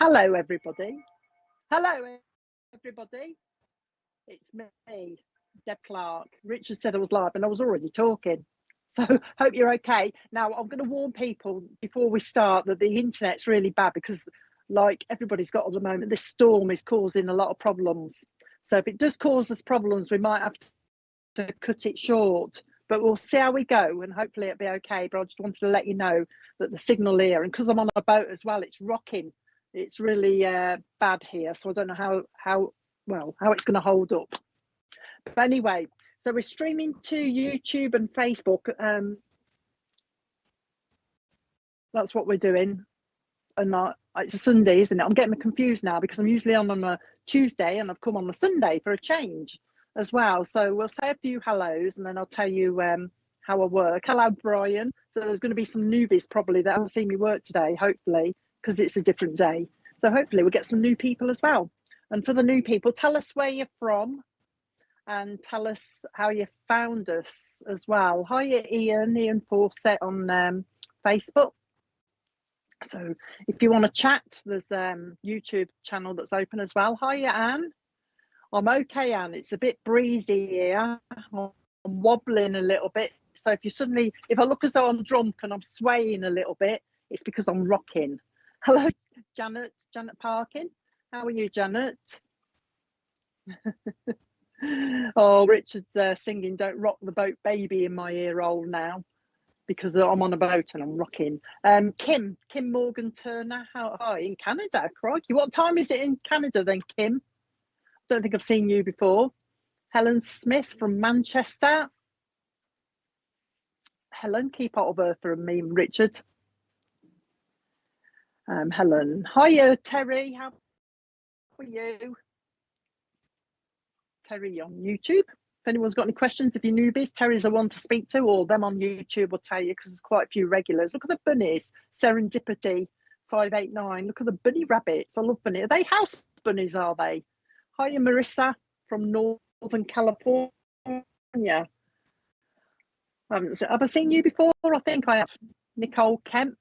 Hello, everybody. Hello, everybody. It's me, Deb Clarke. Richard said I was live and I was already talking. So hope you're okay. Now, I'm going to warn people before we start that the internet's really bad because like everybody's got at the moment, this storm is causing a lot of problems. So if it does cause us problems, we might have to cut it short. But we'll see how we go and hopefully it'll be okay. But I just wanted to let you know that the signal here, and because I'm on a boat as well, it's rocking. It's really bad here. So I don't know how it's going to hold up. But anyway, so we're streaming to YouTube and Facebook. That's what we're doing. And it's a Sunday, isn't it? I'm getting confused now because I'm usually on a Tuesday and I've come on a Sunday for a change as well. So we'll say a few hellos and then I'll tell you how I work. Hello, Brian. So there's going to be some newbies probably that haven't seen me work today, hopefully, because it's a different day. So hopefully we'll get some new people as well. And for the new people, tell us where you're from and tell us how you found us as well. Hi, Ian Fawcett on Facebook. So if you want to chat, there's YouTube channel that's open as well. Hi, Anne. I'm okay, Anne. It's a bit breezy here. I'm wobbling a little bit. So if I look as though I'm drunk and I'm swaying a little bit, it's because I'm rocking. Hello, Janet Parkin. How are you, Janet? Oh, Richard's singing "Don't Rock the Boat Baby" in my ear hole now because I'm on a boat and I'm rocking. Kim Morgan Turner, hi, in Canada, crikey. What time is it in Canada then, Kim? Don't think I've seen you before. Helen Smith from Manchester. Helen, keep out of her for me and Richard. Helen. Hiya, Terry. How are you? Terry on YouTube. If anyone's got any questions, if you're newbies, Terry's the one to speak to, or them on YouTube will tell you because there's quite a few regulars. Look at the bunnies. Serendipity 589. Look at the bunny rabbits. I love bunnies. Are they house bunnies, are they? Hiya, Marissa from Northern California. Have I seen you before? I think I have. Nicole Kemp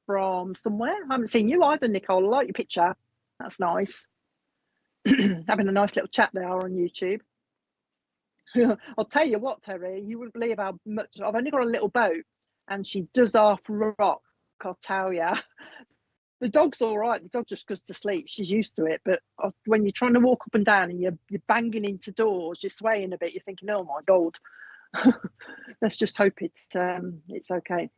from somewhere. I haven't seen you either, Nicole. I like your picture. That's nice. Having a nice little chat there on YouTube. I'll tell you what, Terry, you wouldn't believe how much. I've only got a little boat and she does half rock, I'll tell you. The dog's all right. The dog just goes to sleep. She's used to it. But when you're trying to walk up and down and you're banging into doors, you're swaying a bit. You're thinking, oh my God. Let's just hope it's okay.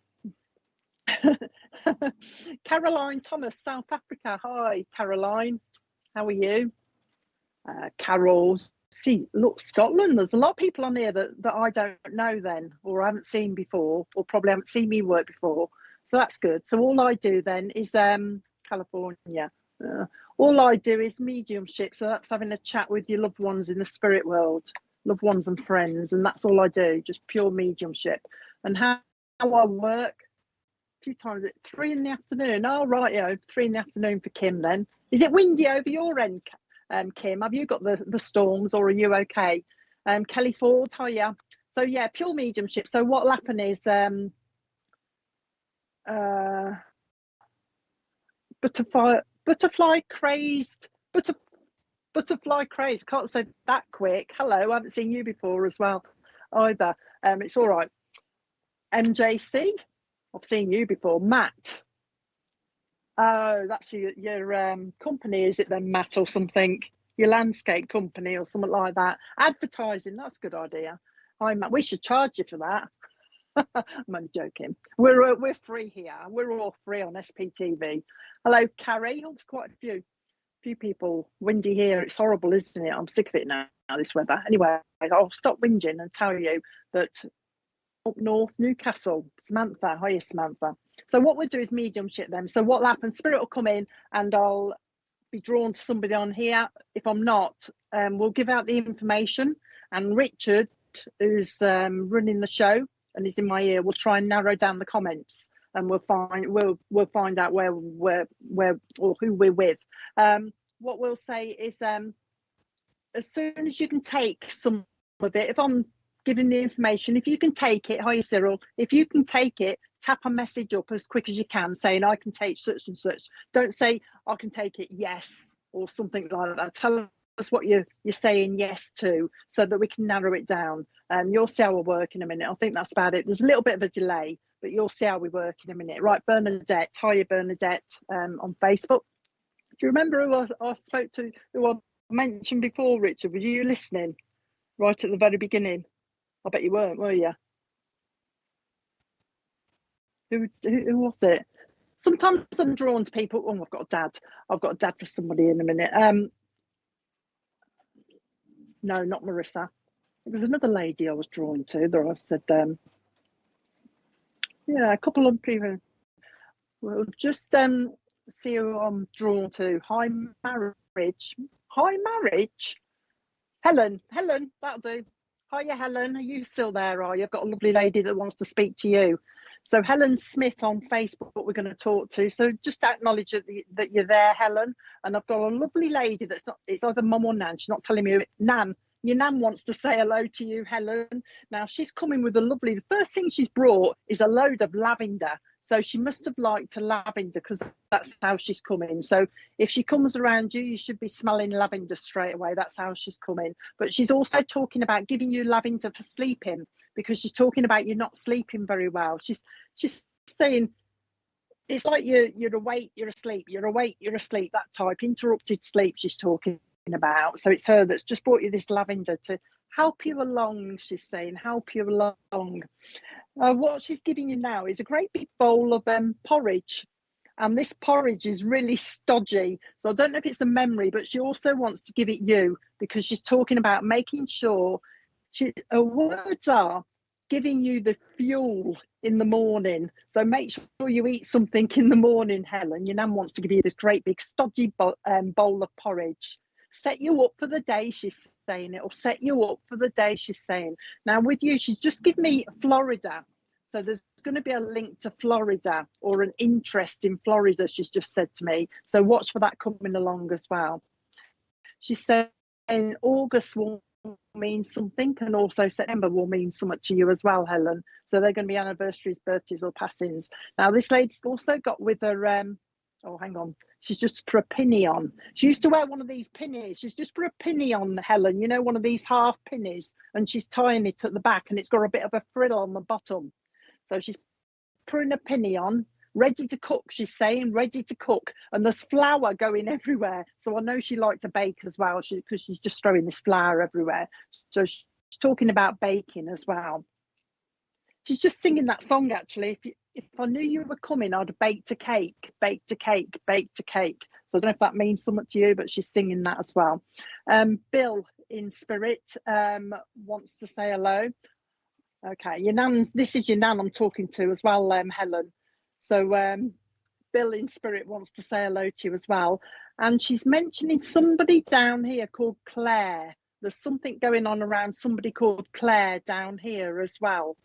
Caroline Thomas, South Africa. Hi, Caroline. How are you? Carol. See, look, Scotland. There's a lot of people on here that I don't know then, or I haven't seen before, or probably haven't seen me work before. So that's good. So all I do then is California. All I do is mediumship. So that's having a chat with your loved ones in the spirit world, loved ones and friends, and that's all I do. Just pure mediumship. And how I work. A few times at 3 in the afternoon. Oh right, 3 in the afternoon for Kim. Then is it windy over your end, Kim? Have you got the storms, or are you okay? Kelly Ford, hiya. So yeah, pure mediumship. So what'll happen is butterfly crazed. Can't say that quick. Hello, I haven't seen you before as well either. It's all right. MJC, I've seen you before. Matt. Oh, that's your company, is it then, Matt, or something? Your landscape company or something like that. Advertising, that's a good idea. Hi, Matt. We should charge you for that. I'm only joking. We're free here. We're all free on SPTV. Hello, Carrie. Oh, there's quite a few people. Windy here. It's horrible, isn't it? I'm sick of it now, this weather. Anyway, I'll stop whinging and tell you that up north, Newcastle, Samantha. Hiya, Samantha. So what we'll do is mediumship them. So what'll happen, spirit will come in and I'll be drawn to somebody on here. If I'm not, we'll give out the information, and Richard, who's running the show and is in my ear, will try and narrow down the comments, and we'll find out where or who we're with. What we'll say is as soon as you can take some of it, if I'm giving the information. If you can take it, hi Cyril, if you can take it, tap a message up as quick as you can saying I can take such and such. Don't say I can take it, yes, or something like that. Tell us what you're saying yes to, so that we can narrow it down. You'll see how we work in a minute. I think that's about it. There's a little bit of a delay, but you'll see how we work in a minute. Right, Bernadette, hiya Bernadette, on Facebook. Do you remember who I spoke to, who I mentioned before, Richard? Were you listening right at the very beginning? I bet you weren't, were you? Who was it? Sometimes I'm drawn to people. Oh, I've got a dad for somebody in a minute. No, not Marissa. It was another lady I was drawn to that I said, yeah, a couple of people. Well, just see who I'm drawn to. Hi, marriage. Helen, that'll do. Hiya, Helen. Are you still there? Are you? I've got a lovely lady that wants to speak to you. So Helen Smith on Facebook, we're going to talk to. So just acknowledge that you're there, Helen. And I've got a lovely lady that's not, it's either mum or nan. She's not telling me. Nan, your nan wants to say hello to you, Helen. Now she's coming with the first thing she's brought is a load of lavender. So she must have liked a lavender because that's how she's coming. So if she comes around you, you should be smelling lavender straight away. That's how she's coming. But she's also talking about giving you lavender for sleeping, because she's talking about you not sleeping very well. She's saying it's like you're awake, you're asleep, you're awake, you're asleep, that type interrupted sleep she's talking about. So it's her that's just brought you this lavender to help you along. She's saying help you along. What she's giving you now is a great big bowl of porridge, and this porridge is really stodgy, so I don't know if it's a memory, but she also wants to give it you, because she's talking about making sure her words are giving you the fuel in the morning. So make sure you eat something in the morning, Helen. Your nan wants to give you this great big stodgy bowl of porridge. Set you up for the day, she's saying. It'll set you up for the day, she's saying. Now with you, she's just given me Florida. So there's going to be a link to Florida, or an interest in Florida, she's just said to me. So watch for that coming along as well. She's saying August will mean something, and also September will mean something to you as well, Helen. So they're going to be anniversaries, birthdays or passings. Now this lady's also got with her, oh hang on, she's just put a pinny on. She used to wear one of these pinnies. She's just put a pinny on, Helen, you know, one of these half pinnies, and she's tying it at the back, and it's got a bit of a frill on the bottom. So she's putting a pinny on, ready to cook, she's saying, ready to cook. And there's flour going everywhere. So I know she liked to bake as well, because she's just throwing this flour everywhere. So she's talking about baking as well. She's just singing that song, actually. If I knew you were coming, I'd have baked a cake, baked a cake, baked a cake. So I don't know if that means something to you, but she's singing that as well. Bill in spirit wants to say hello. Okay, your nan's, this is your nan I'm talking to as well, Helen. So Bill in spirit wants to say hello to you as well. And she's mentioning somebody down here called Claire. There's something going on around somebody called Claire down here as well.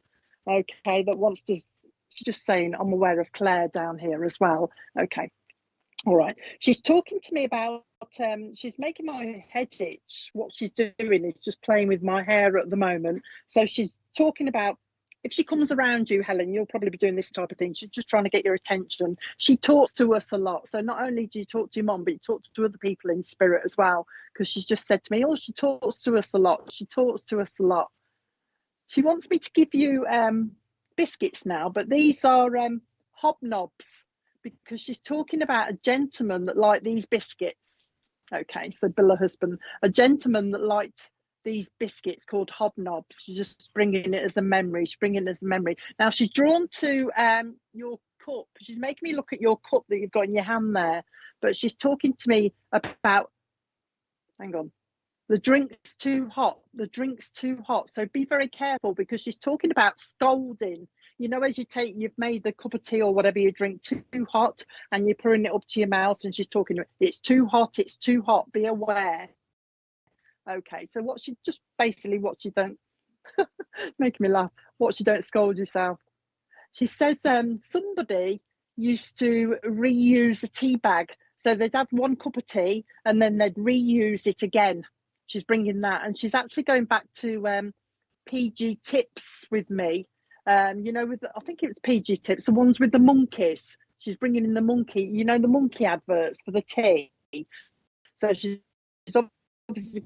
Okay, that wants to, she's just saying, I'm aware of Claire down here as well. Okay, all right. She's talking to me about, she's making my head itch. What she's doing is just playing with my hair at the moment. So she's talking about, if she comes around you, Helen, you'll probably be doing this type of thing. She's just trying to get your attention. She talks to us a lot. So not only do you talk to your mum, but you talk to other people in spirit as well. Because she's just said to me, oh, she talks to us a lot. She talks to us a lot. She wants me to give you biscuits now, but these are hobnobs, because she's talking about a gentleman that liked these biscuits. Okay, so Bill, her husband, a gentleman that liked these biscuits called hobnobs. She's just bringing it as a memory. She's bringing it as a memory. Now she's drawn to your cup. She's making me look at your cup that you've got in your hand there. But she's talking to me about, hang on, the drink's too hot. The drink's too hot. So be very careful, because she's talking about scolding. You know, as you've made the cup of tea or whatever you drink too hot, and you're putting it up to your mouth, and she's talking, it's too hot, it's too hot, be aware. Okay, so what you don't, making me laugh, what you don't scold yourself. She says somebody used to reuse a tea bag. So they'd have one cup of tea and then they'd reuse it again. She's bringing that, and she's actually going back to PG Tips with me. You know, with I think it was PG Tips, the ones with the monkeys. She's bringing in the monkey, you know, the monkey adverts for the tea. So she's obviously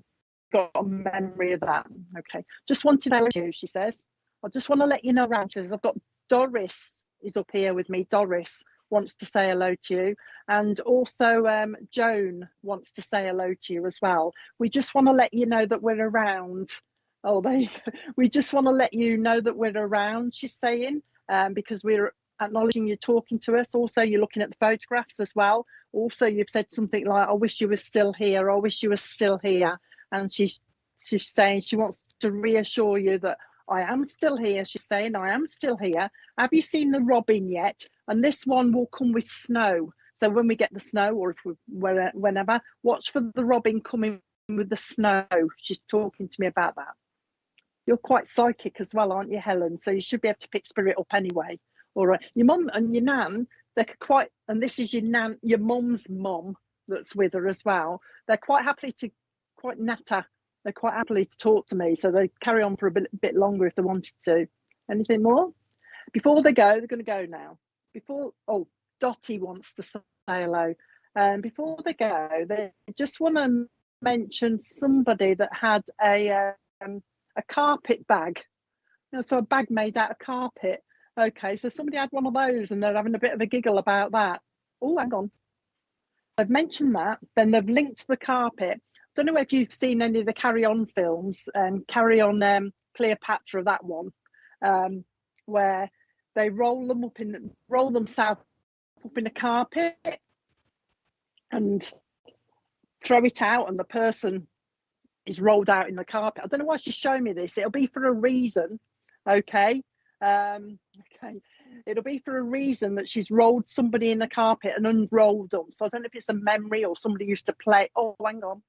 got a memory of that. Okay, just wanted to tell you, she says, I just want to let you know around. She says, I've got Doris is up here with me. Doris wants to say hello to you, and also Joan wants to say hello to you as well. We just want to let you know that we're around. Oh, we just want to let you know that we're around, she's saying, because we're acknowledging you talking to us. Also, you're looking at the photographs as well. Also, you've said something like, I wish you were still here. I wish you were still here. And she's saying she wants to reassure you that I am still here. She's saying, I am still here. Have you seen the robin yet? And this one will come with snow. So when we get the snow, or if we, whenever, watch for the robin coming with the snow. She's talking to me about that. You're quite psychic as well, aren't you, Helen? So you should be able to pick spirit up anyway. All right. Your mum and your nan, they're quite, and this is your nan, your mum's mum that's with her as well. They're quite happily to, quite natter. They're quite happily to talk to me. So they carry on for a bit longer if they wanted to. Anything more? Before they go, they're going to go now. Oh, Dottie wants to say hello. Before they go, they just want to mention somebody that had a carpet bag. So a bag made out of carpet. Okay, so somebody had one of those and they're having a bit of a giggle about that. Oh, hang on. They've mentioned that, then they've linked the carpet. Don't know if you've seen any of the Carry On films, Carry On Cleopatra, that one, where they roll themselves up in a carpet and throw it out, and the person is rolled out in the carpet. I don't know why she's showing me this. It'll be for a reason, okay? Okay, it'll be for a reason that she's rolled somebody in the carpet and unrolled them. So I don't know if it's a memory or somebody used to play. Oh, hang on.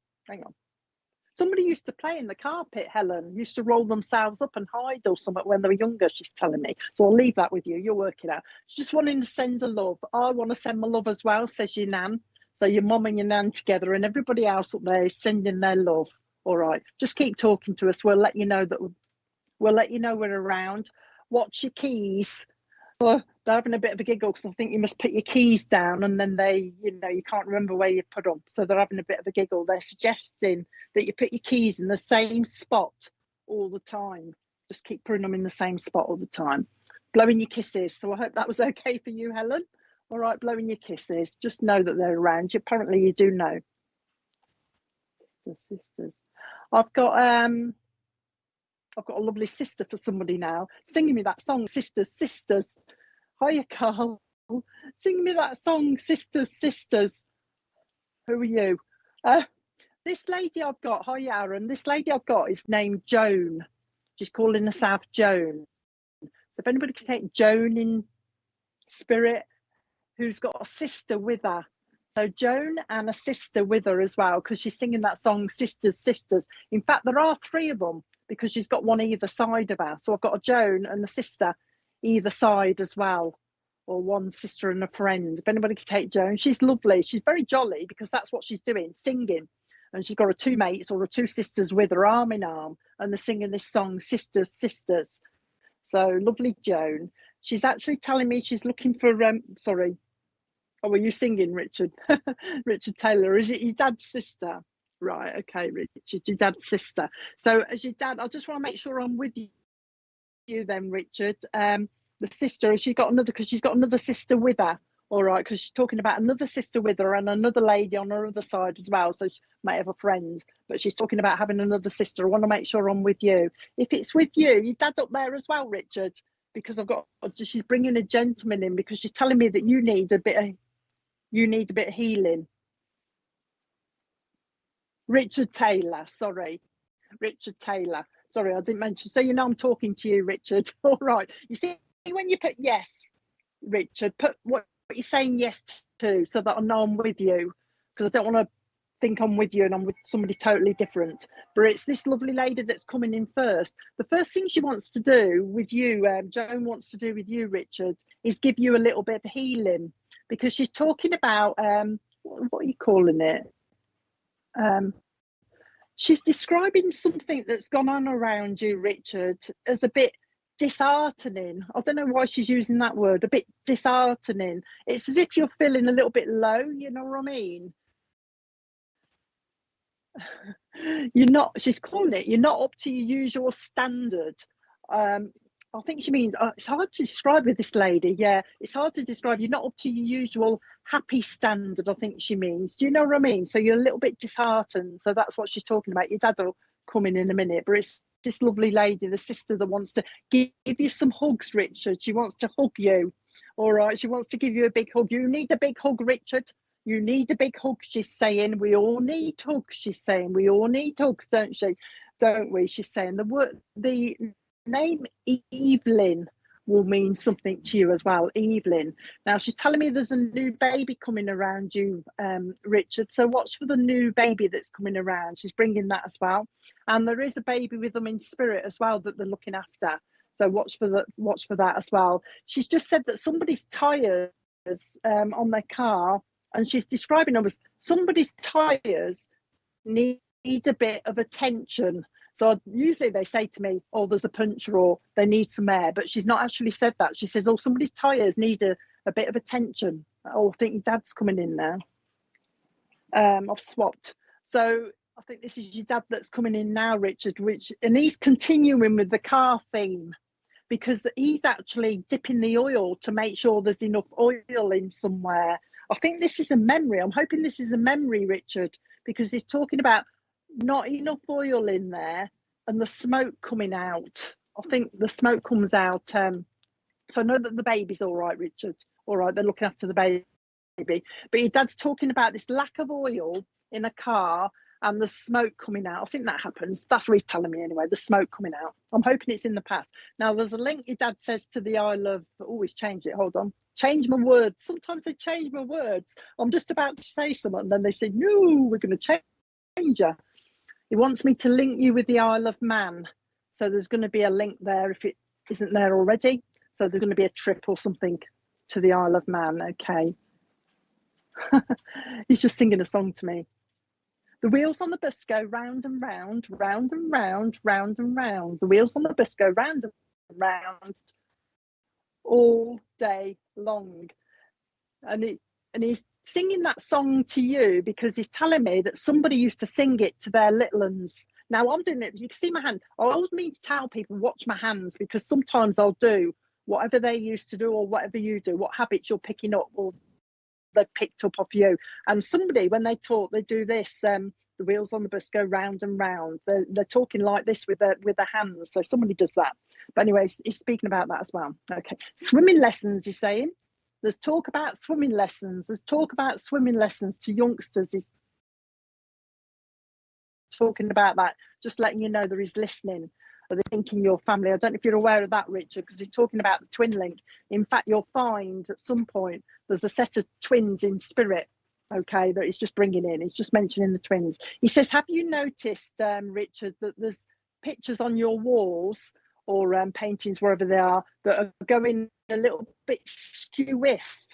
Somebody used to play in the carpet, Helen, used to roll themselves up and hide or something when they were younger, she's telling me. So I'll leave that with you. You'll work it out. She's just wanting to send a love. I want to send my love as well, says your nan. So your mum and your nan together, and everybody else up there is sending their love. All right. Just keep talking to us. We'll let you know that we'll let you know we're around. Watch your keys. They're having a bit of a giggle because I think you must put your keys down and then they, you know, you can't remember where you put them. So they're having a bit of a giggle. They're suggesting that you put your keys in the same spot all the time. Just keep putting them in the same spot all the time. Blowing your kisses. So I hope that was okay for you, Helen. All right, blowing your kisses. Just know that they're around you. Apparently you do know. Sisters. I've got a lovely sister for somebody now, singing me that song, Sisters, Sisters. Hiya, Carl. Sing me that song, Sisters, Sisters. Who are you? This lady I've got, hiya, Aaron. This lady I've got is named Joan. She's calling herself Joan. So if anybody can take Joan in spirit, who's got a sister with her. So Joan and a sister with her as well, because she's singing that song, Sisters, Sisters. In fact, there are three of them, because she's got one either side of her. So I've got a Joan and a sister either side as well, or one sister and a friend. If anybody can take Joan, she's lovely. She's very jolly because that's what she's doing, singing. And she's got her two mates or her two sisters with her, arm in arm, and they're singing this song, Sisters, Sisters. So lovely Joan. She's actually telling me she's looking for, sorry. Oh, were you singing, Richard? Richard Taylor, is it your dad's sister? Right, okay, Richard, your dad's sister. So as your dad, I just want to make sure I'm with you then, Richard. The sister, has she got another, because she's got another sister with her, all right, because she's talking about another sister with her and another lady on her other side as well, so she might have a friend, but she's talking about having another sister. I want to make sure I'm with you. If it's with you, your dad up there as well, Richard, because she's bringing a gentleman in because she's telling me that you need a bit of healing. Richard Taylor, sorry. Richard Taylor. Sorry, I didn't mention. So you know I'm talking to you, Richard. All right. You see, when you put yes, Richard, put what you're saying yes to so that I know I'm with you. Because I don't want to think I'm with you and I'm with somebody totally different. But it's this lovely lady that's coming in first. The first thing she wants to do with you, Joan wants to do with you, Richard, is give you a little bit of healing. Because she's talking about, what are you calling it? she's describing something that's gone on around you, Richard, as a bit disheartening. I don't know why she's using that word, a bit disheartening. It's as if you're feeling a little bit low, you know what I mean? You're not, she's calling it, you're not up to your usual standard. I think she means, it's hard to describe with this lady. Yeah, it's hard to describe. You're not up to your usual happy standard, I think she means. Do you know what I mean? So you're a little bit disheartened. So that's what she's talking about. Your dad will come in a minute, but it's this lovely lady, the sister, that wants to give you some hugs, Richard. She wants to hug you. All right, she wants to give you a big hug. You need a big hug, Richard. You need a big hug, she's saying. We all need hugs, she's saying. We all need hugs, don't she? Don't we? She's saying the name Evelyn will mean something to you as well. Evelyn. Now she's telling me there's a new baby coming around you, Richard. So watch for the new baby that's coming around. She's bringing that as well, and there is a baby with them in spirit as well that they're looking after. So watch for that as well. She's just said that somebody's tires on their car, and she's describing them as somebody's tires need a bit of attention. So usually they say to me, oh, there's a puncture or they need some air, but she's not actually said that. She says, oh, somebody's tires need a bit of attention. Oh, I think your dad's coming in now. I've swapped. So I think this is your dad that's coming in now, Richard, and he's continuing with the car theme, because he's actually dipping the oil to make sure there's enough oil in somewhere. I think this is a memory. I'm hoping this is a memory, Richard, because he's talking about not enough oil in there and the smoke coming out. I think the smoke comes out. So I know that the baby's all right, Richard. All right, they're looking after the baby. But your dad's talking about this lack of oil in a car and the smoke coming out. I think that happens. That's what he's telling me anyway, the smoke coming out. I'm hoping it's in the past. Now, there's a link your dad says to the I love. Oh, he's changed it. Hold on. Change my words. Sometimes they change my words. I'm just about to say something, and then they say, no, we're going to change her. He wants me to link you with the Isle of Man. So there's going to be a link there if it isn't there already. So there's going to be a trip or something to the Isle of Man. Okay. He's just singing a song to me. The wheels on the bus go round and round, round and round, round and round. The wheels on the bus go round and round all day long. And he's singing that song to you because he's telling me that somebody used to sing it to their little ones. Now I'm doing it. You can see my hand. I always mean to tell people, watch my hands, because sometimes I'll do whatever they used to do or whatever you do, what habits you're picking up or they've picked up off you. And somebody, when they talk, they do this. The wheels on the bus go round and round. They're talking like this with their hands. So somebody does that. But anyway, he's speaking about that as well. Okay. Swimming lessons, he's saying. There's talk about swimming lessons. There's talk about swimming lessons to youngsters. He's talking about that, just letting you know that he's listening. Or they're thinking your family. I don't know if you're aware of that, Richard, because he's talking about the twin link. In fact, you'll find at some point there's a set of twins in spirit, okay, that he's just bringing in. He's just mentioning the twins. He says, have you noticed, Richard, that there's pictures on your walls or paintings, wherever they are, that are going a little bit skew-if,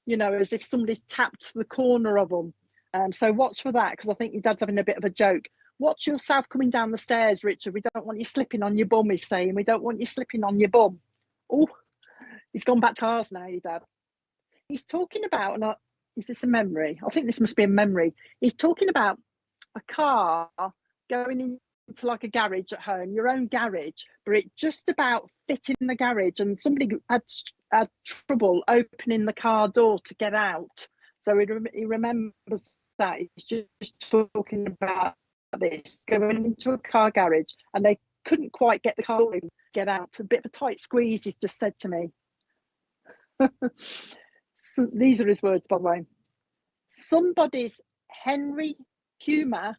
you know, as if somebody's tapped the corner of them. So watch for that, because I think your dad's having a bit of a joke. Watch yourself coming down the stairs, Richard. We don't want you slipping on your bum, he's saying. We don't want you slipping on your bum. Oh, he's gone back to ours now, your dad. He's talking about, is this a memory? I think this must be a memory. He's talking about a car going into like a garage at home, your own garage, but it just about fit in the garage, and somebody had trouble opening the car door to get out. So he remembers that. He's just talking about this, going into a car garage, and they couldn't quite get the car door to get out. A bit of a tight squeeze, he's just said to me. So these are his words, by the way. Somebody's Henry Hoover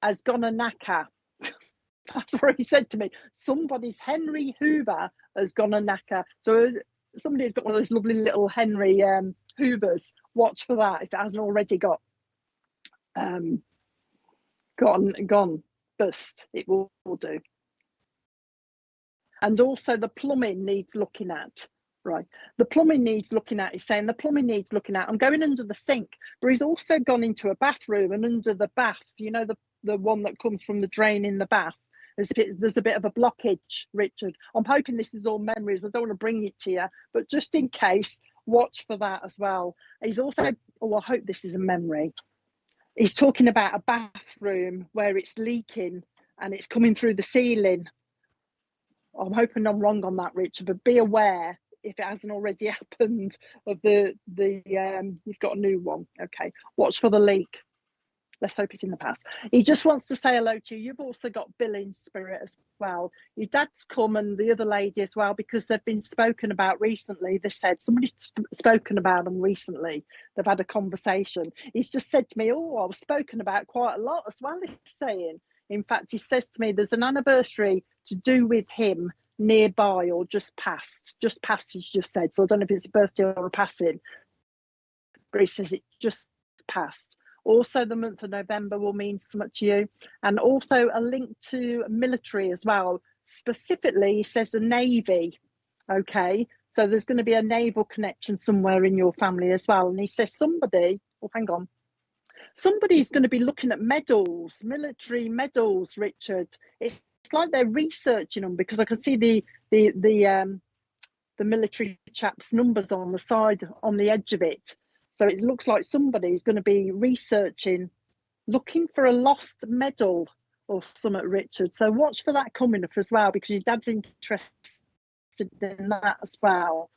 has gone a knacker. That's what he said to me. Somebody's Henry Hoover has gone a knacker. So somebody's got one of those lovely little Henry Hoovers. Watch for that if it hasn't already got gone bust. It will do. And also the plumbing needs looking at. Right. The plumbing needs looking at. He's saying the plumbing needs looking at. I'm going under the sink, but he's also gone into a bathroom, and under the bath, you know, the one that comes from the drain in the bath, as if there's a bit of a blockage, Richard. I'm hoping this is all memories. I don't want to bring it to you, but just in case, watch for that as well. He's also, oh, I hope this is a memory. He's talking about a bathroom where it's leaking and it's coming through the ceiling. I'm hoping I'm wrong on that, Richard, but be aware if it hasn't already happened of the you've got a new one. Okay, watch for the leak. Let's hope it's in the past. He just wants to say hello to you. You've also got Bill in spirit as well. Your dad's come and the other lady as well, because they've been spoken about recently. They said somebody's spoken about them recently. They've had a conversation. He's just said to me, oh, I was spoken about quite a lot as well, he's saying. In fact, he says to me, there's an anniversary to do with him nearby or just past. Just past, he's just said. So I don't know if it's a birthday or a passing, but he says it just passed. Also, the month of November will mean so much to you. And also a link to military as well. Specifically, he says the Navy. Okay, so there's going to be a naval connection somewhere in your family as well. And he says somebody, oh, hang on. Somebody's going to be looking at medals, military medals, Richard. It's like they're researching them, because I can see the military chap's numbers on the side, on the edge of it. So it looks like somebody's going to be researching, looking for a lost medal or something, Richard. So watch for that coming up as well, because your dad's interested in that as well.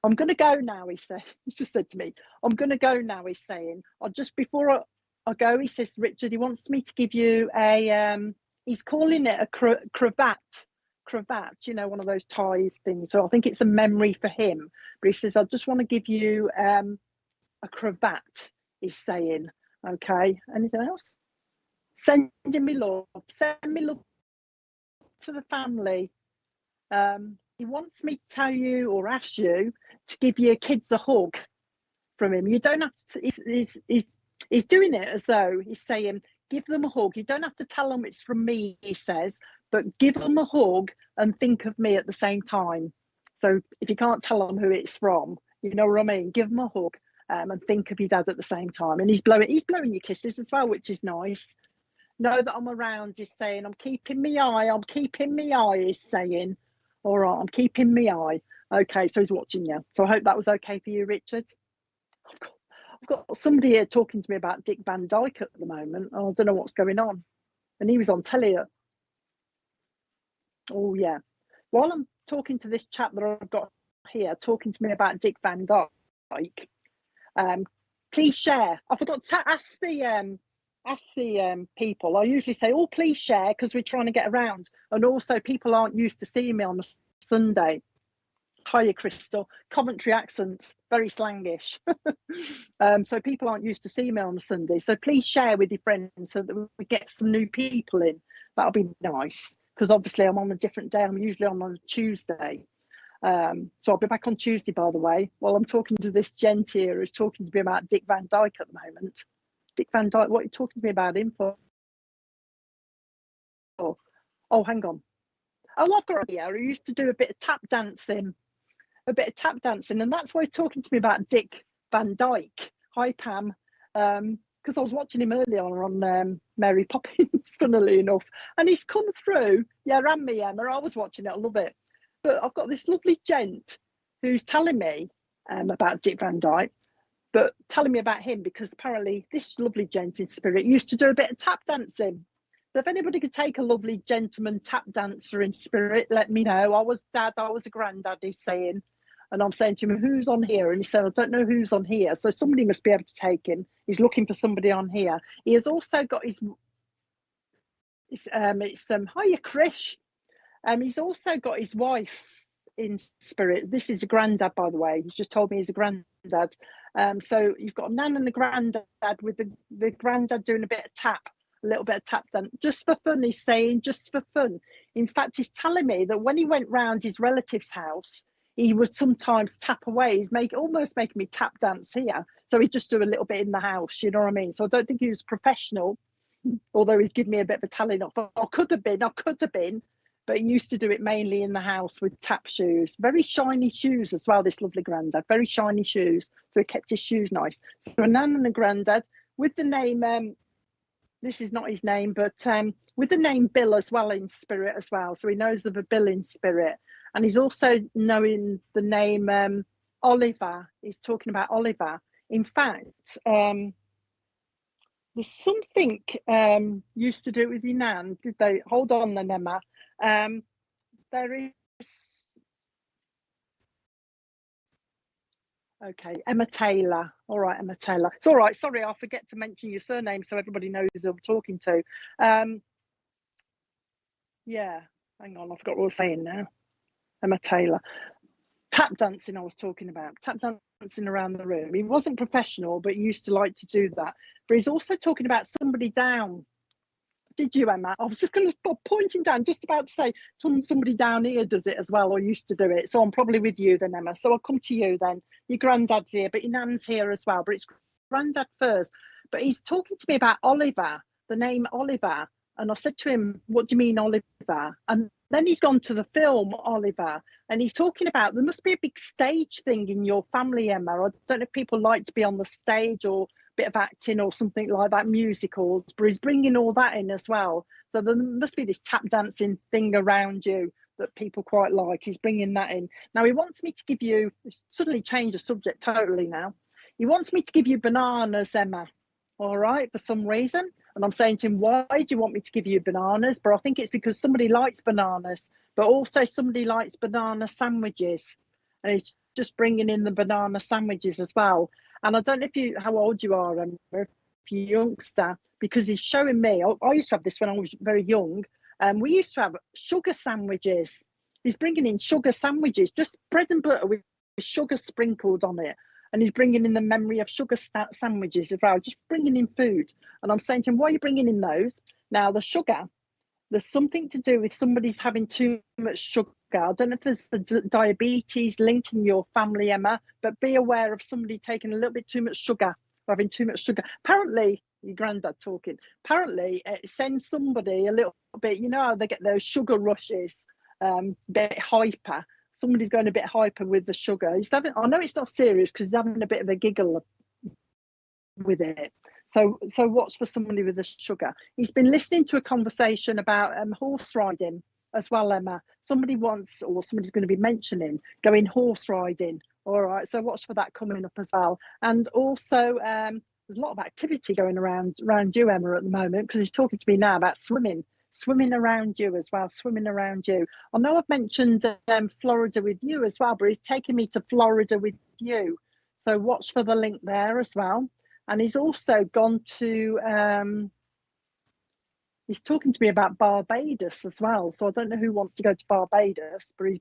I'm going to go now, he said. He just said to me, I'm going to go now, he's saying. Just before I go, he says, Richard, he wants me to give you a, he's calling it a cravat, you know, one of those ties things. So I think it's a memory for him. But he says, I just want to give you a cravat, he's saying. Okay, anything else? Sending me love. Send me love to the family. He wants me to tell you or ask you to give your kids a hug from him. You don't have to, he's doing it as though he's saying, give them a hug. You don't have to tell them it's from me, he says, but give them a hug and think of me at the same time. So if you can't tell them who it's from, you know what I mean? Give them a hug and think of your dad at the same time. And he's blowing your kisses as well, which is nice. Know that I'm around, he's saying. I'm keeping me eye, he's saying. All right, I'm keeping me eye. Okay, so he's watching you. So I hope that was okay for you, Richard. I've got somebody here talking to me about Dick Van Dyke at the moment. Oh, I don't know what's going on. And he was on telly. Oh, yeah. While I'm talking to this chap that I've got here, talking to me about Dick Van Dyke, please share. I forgot to ask the people. I usually say, oh, please share, because we're trying to get around. And also, people aren't used to seeing me on a Sunday. Hiya, Crystal. Coventry accent, very slangish. So people aren't used to seeing me on a Sunday. So please share with your friends so that we get some new people in. That'll be nice, because obviously I'm on a different day. I'm usually on a Tuesday. So I'll be back on Tuesday, by the way, while I'm talking to this gent here who's talking to me about Dick Van Dyke at the moment. Dick Van Dyke, what are you talking to me about him for? Oh, hang on. Oh, I've got here. He used to do a bit of tap dancing. And that's why he's talking to me about Dick Van Dyke. Hi, Pam. Because I was watching him earlier on Mary Poppins, funnily enough. And he's come through. Yeah, and me, Emma. I was watching it. I love it. But I've got this lovely gent who's telling me about Dick Van Dyke, but telling me about him because apparently this lovely gent in spirit used to do a bit of tap dancing. So if anybody could take a lovely gentleman tap dancer in spirit, let me know. I was a granddad, he's saying. And I'm saying to him, who's on here? And he said, I don't know who's on here. So somebody must be able to take him. He's looking for somebody on here. He has also got his, hiya, Krish. He's also got his wife in spirit. This is a granddad, by the way. He's just told me he's a granddad. So you've got a nan and a granddad with the granddad doing a little bit of tap dance, just for fun, he's saying, just for fun. In fact, he's telling me that when he went round his relative's house, he would sometimes tap away. He's almost making me tap dance here. So he'd just do a little bit in the house, you know what I mean? So I don't think he was professional, although he's given me a bit of a telling off. I could have been, but he used to do it mainly in the house with tap shoes. Very shiny shoes as well, this lovely granddad. Very shiny shoes. So he kept his shoes nice. So a nan and a granddad with the name, this is not his name, but with the name Bill as well in spirit as well. So he knows of a Bill in spirit. And he's also knowing the name Oliver. He's talking about Oliver. In fact, there's something used to do with your nan. Did they? Hold on then, Emma. There is. Okay, Emma Taylor. All right, Emma Taylor. It's all right. Sorry, I'll forget to mention your surname so everybody knows who I'm talking to. Yeah, hang on. I forgot what I was saying now. Emma Taylor. Tap dancing I was talking about. Tap dancing around the room. He wasn't professional, but he used to like to do that. But he's also talking about somebody down. Did you, Emma? I was just going to pointing down, just about to say somebody down here does it as well, or used to do it. So I'm probably with you then, Emma. So I'll come to you then. Your granddad's here, but your nan's here as well. But it's granddad first. But he's talking to me about Oliver, the name Oliver. And I said to him, what do you mean, Oliver? And then he's gone to the film Oliver, and he's talking about there must be a big stage thing in your family, Emma. I don't know if people like to be on the stage or a bit of acting or something like that, musicals, but he's bringing all that in as well. So there must be this tap dancing thing around you that people quite like. He's bringing that in. Now he wants me to give you, suddenly change the subject totally now. He wants me to give you bananas, Emma. All right, for some reason. And I'm saying to him, why do you want me to give you bananas? But I think it's because somebody likes bananas, but also somebody likes banana sandwiches. And he's just bringing in the banana sandwiches as well. And I don't know how old you are, Emma, if you're a youngster, because he's showing me, I used to have this when I was very young. We used to have sugar sandwiches. He's bringing in sugar sandwiches, just bread and butter with sugar sprinkled on it. And he's bringing in the memory of sugar sandwiches as well, just bringing in food. And I'm saying to him, why are you bringing in those? Now, the sugar, there's something to do with somebody's having too much sugar. I don't know if there's the diabetes link in your family, Emma, but be aware of somebody taking a little bit too much sugar, or having too much sugar. Apparently, your granddad talking, apparently it sends somebody a little bit, you know how they get those sugar rushes, a bit hyper. Somebody's going a bit hyper with the sugar. He's having, I know it's not serious because he's having a bit of a giggle with it. So watch for somebody with the sugar. He's been listening to a conversation about horse riding as well, Emma. Somebody wants, or somebody's going to be mentioning going horse riding. All right, so watch for that coming up as well. And also, there's a lot of activity going around you, Emma, at the moment, because he's talking to me now about swimming around you as well, swimming around you. I know I've mentioned Florida with you as well, but he's taking me to Florida with you. So watch for the link there as well. And he's also gone to, he's talking to me about Barbados as well. So I don't know who wants to go to Barbados, but he's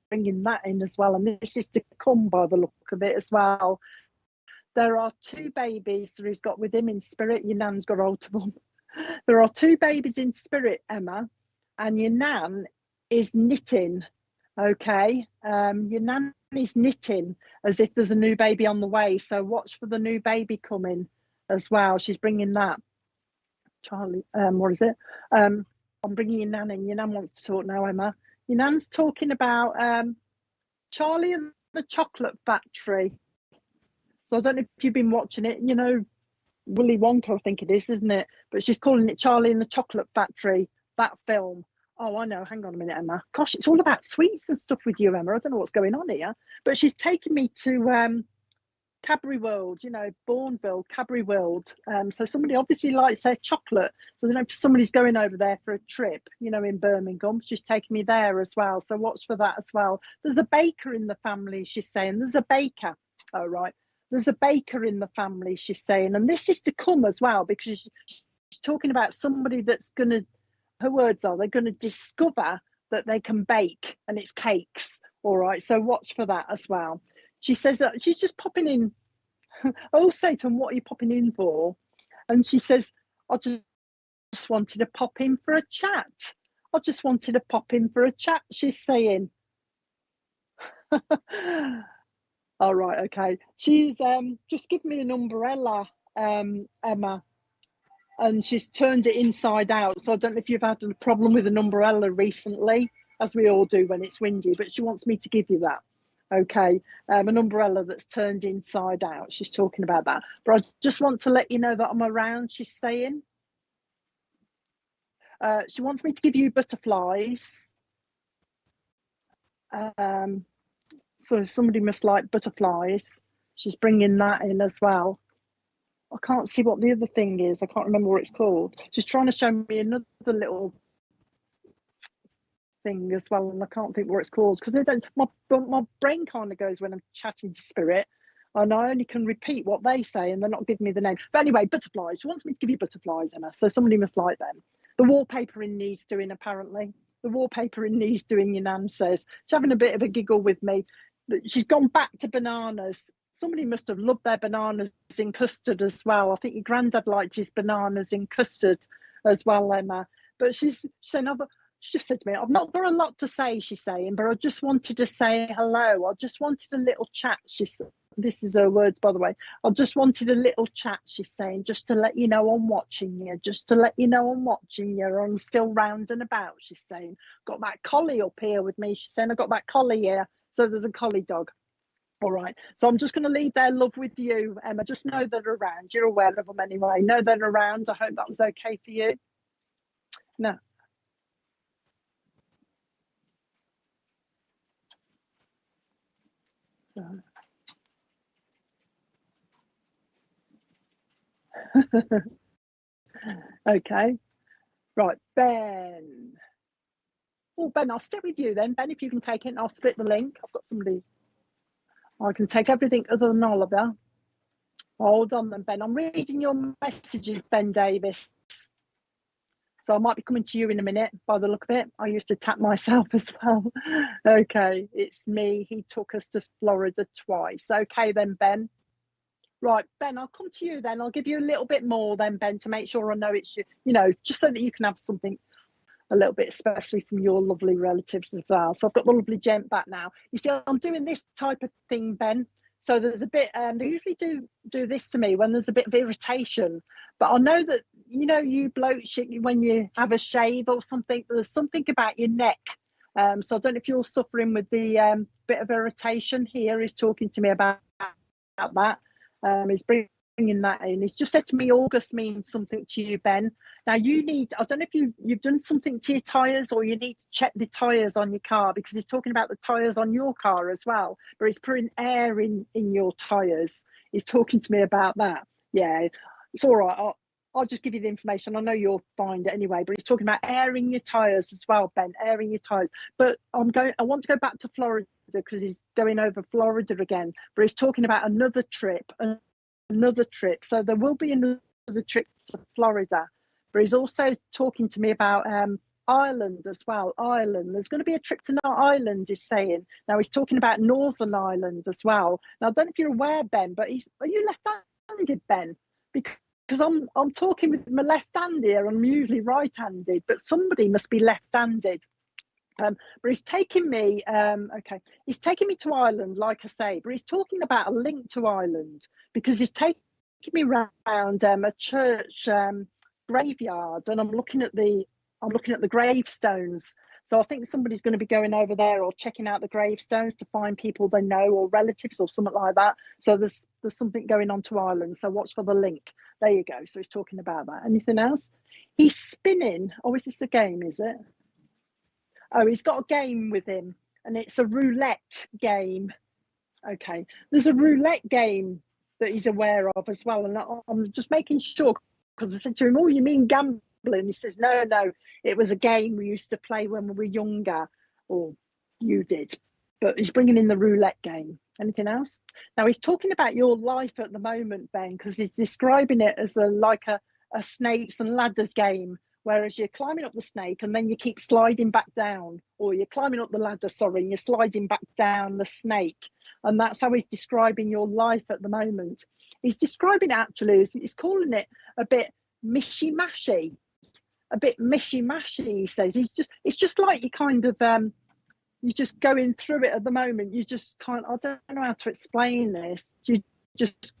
bringing that in as well. And this is to come by the look of it as well. There are 2 babies that he's got with him in spirit. Your nan's got hold of them. There are 2 babies in spirit, Emma, and your nan is knitting, okay? Your nan is knitting as if there's a new baby on the way, so watch for the new baby coming as well. She's bringing that. Charlie, what is it? I'm bringing your nan in. Your nan wants to talk now, Emma. Your nan's talking about Charlie and the Chocolate Factory. So I don't know if you've been watching it, you know, Willy Wonka, I think it is, isn't it? But she's calling it Charlie and the Chocolate Factory, that film. Oh, I know. Hang on a minute, Emma. Gosh, it's all about sweets and stuff with you, Emma. I don't know what's going on here. But she's taking me to Cadbury World, you know, Bourneville, Cadbury World. So somebody obviously likes their chocolate. So I don't know if somebody's going over there for a trip, you know, in Birmingham. She's taking me there as well. So watch for that as well. There's a baker in the family, she's saying. There's a baker. Oh, right. There's a baker in the family, she's saying, and this is to come as well, because she's talking about somebody that's going to, her words are, they're going to discover that they can bake, and it's cakes. All right, so watch for that as well. She says that she's just popping in. I'll say to them, what are you popping in for? And she says, I just wanted to pop in for a chat. I just wanted to pop in for a chat, she's saying. All right, okay. She's just give me an umbrella, Emma. and she's turned it inside out. So I don't know if you've had a problem with an umbrella recently, as we all do when it's windy, but she wants me to give you that. Okay, an umbrella that's turned inside out. She's talking about that. But I just want to let you know that I'm around, she's saying. She wants me to give you butterflies. So somebody must like butterflies. She's bringing that in as well. I can't see what the other thing is. I can't remember what it's called. She's trying to show me another little thing as well, and I can't think what it's called because they don't. My brain kind of goes when I'm chatting to spirit, and I only can repeat what they say, and they're not giving me the name. But anyway, butterflies. She wants me to give you butterflies, Emma. So somebody must like them. The wallpapering needs doing, apparently. The wallpapering needs doing, your nan says. She's having a bit of a giggle with me. She's gone back to bananas. Somebody must have loved their bananas in custard as well. I think your granddad liked his bananas in custard as well, Emma. But she's saying, she just said to me, I've not got a lot to say, she's saying, but I just wanted to say hello. I just wanted a little chat. This is her words, by the way. I just wanted a little chat, she's saying, just to let you know I'm watching you, just to let you know I'm watching you. I'm still round and about, she's saying. Got that collie up here with me, she's saying. I got that collie here. So there's a collie dog. All right. So I'm just going to leave their love with you, Emma. Just know they're around. You're aware of them anyway. Know they're around. I hope that was okay for you. No. Okay. Right, Ben. Oh, Ben, I'll stick with you then. Ben, if you can take it, and I'll split the link. I've got somebody. I can take everything other than Oliver. Hold on then, Ben. I'm reading your messages, Ben Davis. So I might be coming to you in a minute by the look of it. I used to tap myself as well. Okay, it's me. He took us to Florida twice. Okay then, Ben. Right, Ben, I'll come to you then. I'll give you a little bit more then, Ben, to make sure I know it's you, just so that you can have something a little bit, especially from your lovely relatives as well. So I've got the lovely gent back now. You see, I'm doing this type of thing, Ben. So there's a bit, they usually do this to me when there's a bit of irritation. But I know that, you blokes, when you have a shave or something, there's something about your neck. So I don't know if you're suffering with the bit of irritation here. He's talking to me about that. He's bringing that in. He's just said to me, August means something to you, Ben. Now you need, I don't know if you've done something to your tyres, or you need to check the tyres on your car, because he's talking about the tyres on your car as well, but he's putting air in your tyres. He's talking to me about that. Yeah, it's all right. I'll just give you the information. I know you'll find it anyway, but he's talking about airing your tyres as well, Ben, airing your tyres. But I want to go back to Florida, because he's going over Florida again, but he's talking about another trip. So there will be another trip to Florida, but he's also talking to me about Ireland as well. Ireland, there's going to be a trip to Ireland, he's saying. Now he's talking about Northern Ireland as well. Now I don't know if you're aware, Ben, but are you left-handed, Ben? Because I'm talking with my left hand here, I'm usually right-handed, but somebody must be left-handed. But he's taking me, he's taking me to Ireland, like I say, but he's talking about a link to Ireland, because he's taking me around a church graveyard, and I'm looking at the gravestones. So I think somebody's going to be going over there or checking out the gravestones to find people they know or relatives or something like that. So there's something going on to Ireland. So watch for the link. There you go. So he's talking about that. Anything else? He's spinning. Oh, is this a game, is it? Oh, he's got a game with him, and it's a roulette game. Okay, there's a roulette game that he's aware of as well, and I'm just making sure, because I said to him, "Oh, you mean gambling?" He says, "No, it was a game we used to play when we were younger." Or you did, but he's bringing in the roulette game. Anything else? Now he's talking about your life at the moment, Ben, because he's describing it as like a snakes and ladders game. Whereas you're climbing up the snake and then you keep sliding back down, or you're climbing up the ladder, and you're sliding back down the snake. And that's how he's describing your life at the moment. He's describing it actually, he's calling it a bit mishy-mashy. He says. It's just like you kind of, you're just going through it at the moment. You just I don't know how to explain this. You're just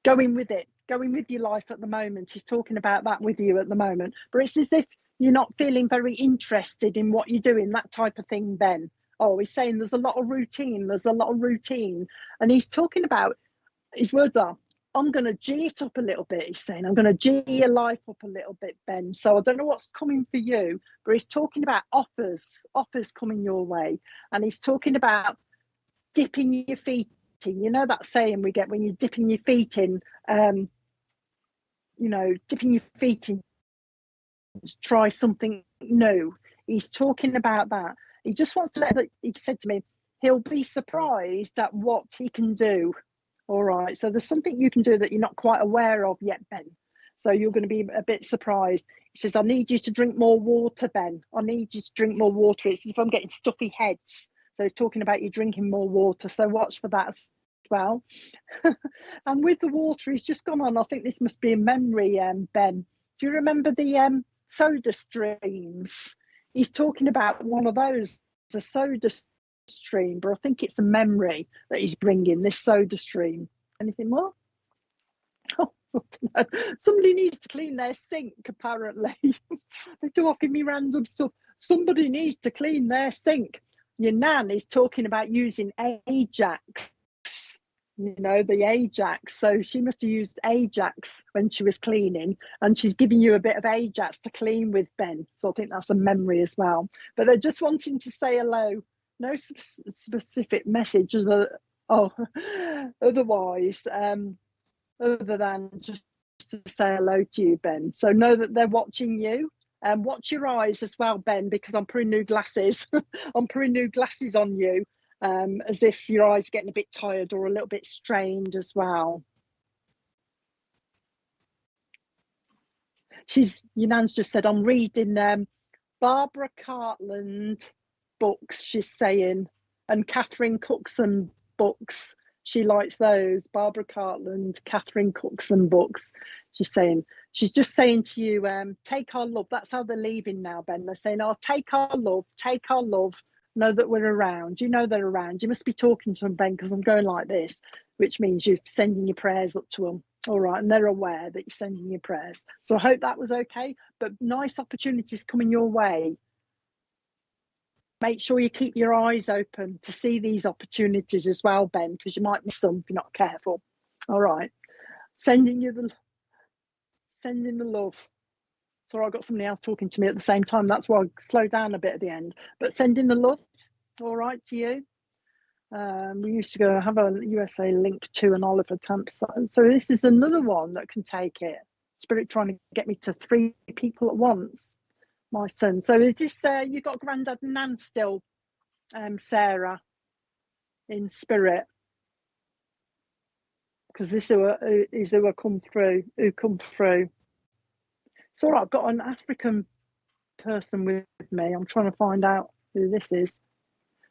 going with it. going with your life at the moment. He's talking about that with you at the moment, but it's as if you're not feeling very interested in what you're doing, that type of thing, Ben. Oh, he's saying there's a lot of routine, and he's talking about, his words are, I'm going to G it up a little bit. He's saying, I'm going to G your life up a little bit, Ben. So I don't know what's coming for you, but he's talking about offers coming your way. And he's talking about dipping your feet in. You know that saying we get when you're dipping your feet in, dipping your feet in to try something new. He's talking about that. He just wants to he said to me, he'll be surprised at what he can do. All right. So there's something you can do that you're not quite aware of yet, Ben. So you're going to be a bit surprised. He says, I need you to drink more water, Ben. I need you to drink more water. It's as if I'm getting stuffy heads. So he's talking about you drinking more water. So watch for that as well. And with the water, he's just gone on. I think this must be a memory, Ben. Do you remember the soda streams? He's talking about one of those, a soda stream, but I think it's a memory that he's bringing, this soda stream. Anything more? Oh, I don't know. Somebody needs to clean their sink, apparently. They do offer me random stuff. Somebody needs to clean their sink. Your nan is talking about using Ajax, the Ajax. So she must have used Ajax when she was cleaning, and she's giving you a bit of Ajax to clean with, Ben. So I think that's a memory as well. But they're just wanting to say hello. No specific message otherwise, other than just to say hello to you, Ben. So know that they're watching you. Watch your eyes as well, Ben, because I'm putting new glasses. I'm putting new glasses on you, as if your eyes are getting a bit tired or a little bit strained as well. Your nan's just said, I'm reading Barbara Cartland books, she's saying, and Catherine Cookson books. She likes those. Barbara Cartland, Catherine Cookson books. She's just saying to you, take our love. That's how they're leaving now, Ben. They're saying, oh, take our love, know that we're around. You know they're around. You must be talking to them, Ben, because I'm going like this, which means you're sending your prayers up to them. All right, and they're aware that you're sending your prayers. So I hope that was okay. But nice opportunities coming your way. Make sure you keep your eyes open to see these opportunities as well, Ben, because you might miss them if you're not careful. All right. Sending the love. Sorry, I've got somebody else talking to me at the same time. That's why I slowed down a bit at the end. But sending the love, all right, to you. We used to go have a USA link to an Oliver Tamp. So this is another one that can take it. Spirit trying to get me to 3 people at once. My son. So is this you got Grandad and Nan still, Sarah, in spirit? Because this is who come through. It's all right. I've got an African person with me. I'm trying to find out who this is.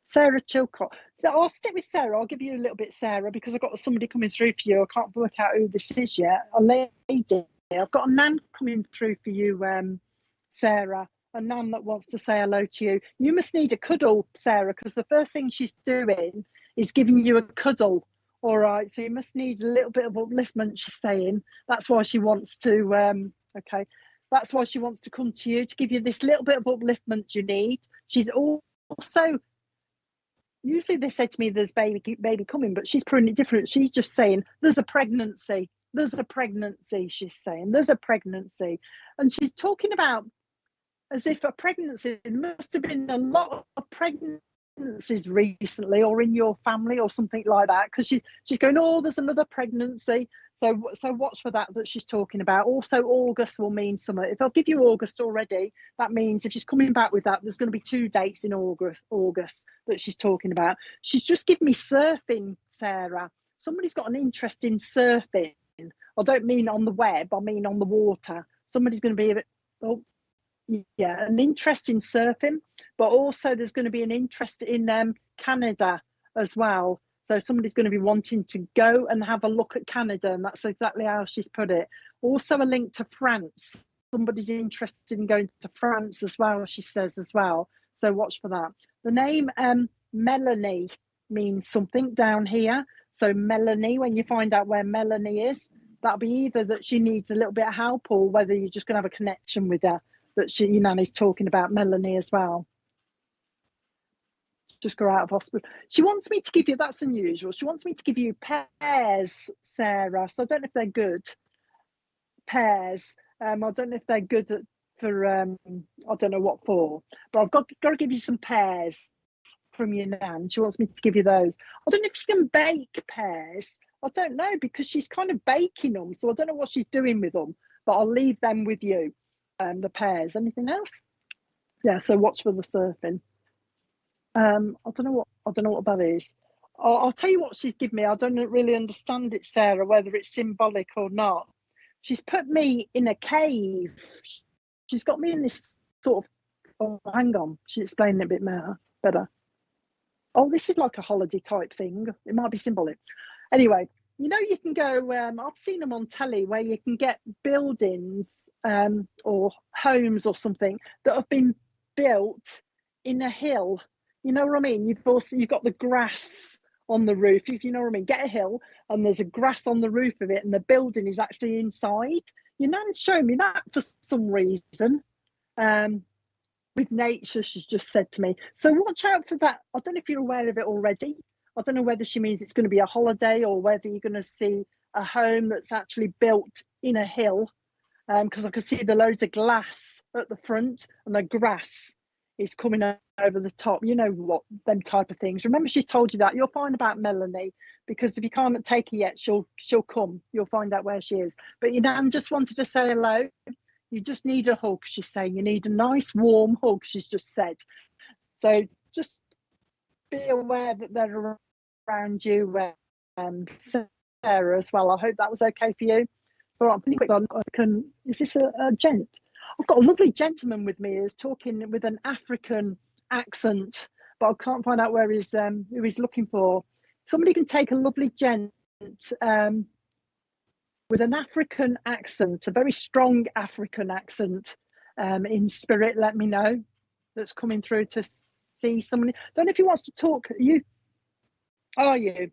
Sarah Chilcott. So I'll stick with Sarah. I'll give you a little bit, Sarah, because I've got somebody coming through for you. I can't work out who this is yet. A lady. I've got a Nan coming through for you, Sarah, a nan that wants to say hello to you. You must need a cuddle, Sarah, because the first thing she's doing is giving you a cuddle. All right, so you must need a little bit of upliftment, she's saying. That's why she wants to, that's why she wants to come to you, to give you this little bit of upliftment you need. She's also, usually they say to me there's baby coming, but she's putting it different. She's just saying there's a pregnancy. There's a pregnancy, she's saying. There's a pregnancy. And she's talking about as if a pregnancy, there must have been a lot of pregnancies recently or in your family or something like that, because she's going, oh, there's another pregnancy. So watch for that she's talking about. Also, August will mean summer. If I'll give you August already, that means if she's coming back with that, there's going to be 2 dates in August that she's talking about. She's just given me surfing, Sarah. Somebody's got an interest in surfing. I don't mean on the web, I mean on the water. Somebody's going to be a bit, an interest in surfing, but also there's going to be an interest in Canada as well. So somebody's going to be wanting to go and have a look at Canada, and that's exactly how she's put it. Also a link to France. Somebody's interested in going to France as well, she says as well. So watch for that. The name Melanie means something down here. So Melanie, when you find out where Melanie is, that'll be either that she needs a little bit of help, or whether you're just going to have a connection with her, that she, your nanny's talking about Melanie as well. Just go out of hospital. She wants me to give you, that's unusual, she wants me to give you pears, Sarah. So I don't know if they're good. Pears. I don't know if they're good for, I don't know what for, but I've got to give you some pears from your nan. She wants me to give you those. I don't know if she can bake pears. I don't know, because she's kind of baking them, so I don't know what she's doing with them, but I'll leave them with you. The pears. Anything else? Yeah, so watch for the surfing. I don't know what that is. I'll tell you what she's given me. I don't really understand it, Sarah, whether it's symbolic or not. She's put me in a cave. She's got me in this sort of, oh, hang on, she's explaining it a bit better. Oh, this is like a holiday type thing. It might be symbolic. Anyway, you know, you can go, I've seen them on telly where you can get buildings or homes or something that have been built in a hill. You know what I mean? You've got the grass on the roof, if you know what I mean. Get a hill and there's a grass on the roof of it and the building is actually inside. Your nan's shown me that for some reason. With nature, she's just said to me. So watch out for that. I don't know if you're aware of it already. I don't know whether she means it's going to be a holiday or whether you're going to see a home that's actually built in a hill. Because I can see the loads of glass at the front and the grass is coming over the top. You know what, them type of things. Remember, she's told you that. You'll find about Melanie, because if you can't take her yet, she'll come. You'll find out where she is. But your nan just wanted to say hello. You just need a hug, she's saying. You need a nice warm hug, she's just said. So just be aware that they're around you, Sarah, as well. I hope that was okay for you. All right, I'm pretty quick on. Is this a gent? I've got a lovely gentleman with me who's talking with an African accent, but I can't find out who he's looking for. Somebody can take a lovely gent with an African accent, a very strong African accent, in spirit, let me know, that's coming through to see somebody. Don't know if he wants to talk. Are you,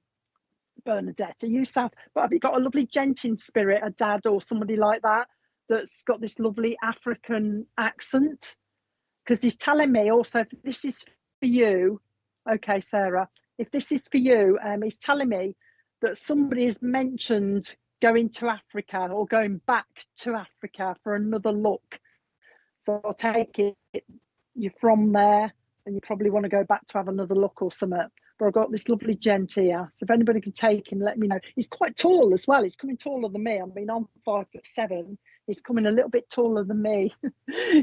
Bernadette? Are you South? But have you got a lovely gent in spirit, a dad or somebody like that, that's got this lovely African accent? Because he's telling me also, if this is for you, okay, Sarah, if this is for you, he's telling me that somebody has mentioned going to Africa or going back to Africa for another look. So I'll take it you're from there and you probably want to go back to have another look or something. But I've got this lovely gent here, so if anybody can take him, let me know. He's quite tall as well. He's coming taller than me. I mean, I'm 5'7". He's coming a little bit taller than me.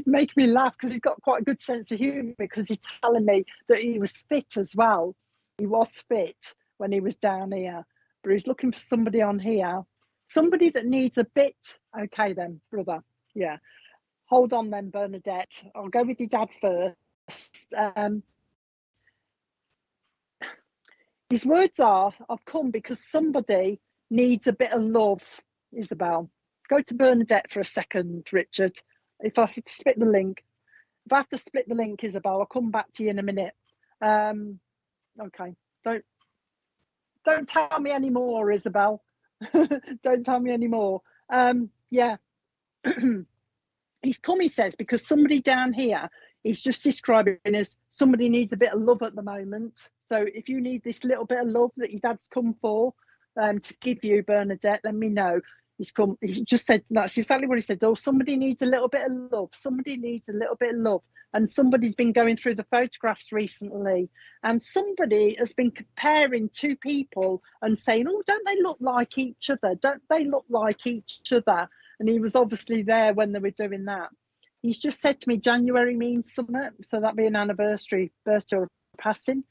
Making me laugh because he's got quite a good sense of humour, because he's telling me that he was fit as well. He was fit when he was down here, but he's looking for somebody on here. Somebody that needs a bit. Okay then, brother. Yeah. Hold on then, Bernadette. I'll go with your dad first. His words are, I've come because somebody needs a bit of love, Isabel. Go to Bernadette for a second, Richard. If I have to split the link. If I have to split the link, Isabel, I'll come back to you in a minute. Okay. Don't tell me any more, Isabel. Don't tell me any more. Yeah. He's come, he says, because somebody down here is just describing as somebody needs a bit of love at the moment. So if you need this little bit of love that your dad's come for to give you, Bernadette, let me know. He's come, he just said, that's exactly what he said. Oh, somebody needs a little bit of love. Somebody needs a little bit of love. And somebody's been going through the photographs recently, and somebody has been comparing two people and saying, oh, don't they look like each other? Don't they look like each other? And he was obviously there when they were doing that. He's just said to me, January means something, so that'd be an anniversary, birthday or passing.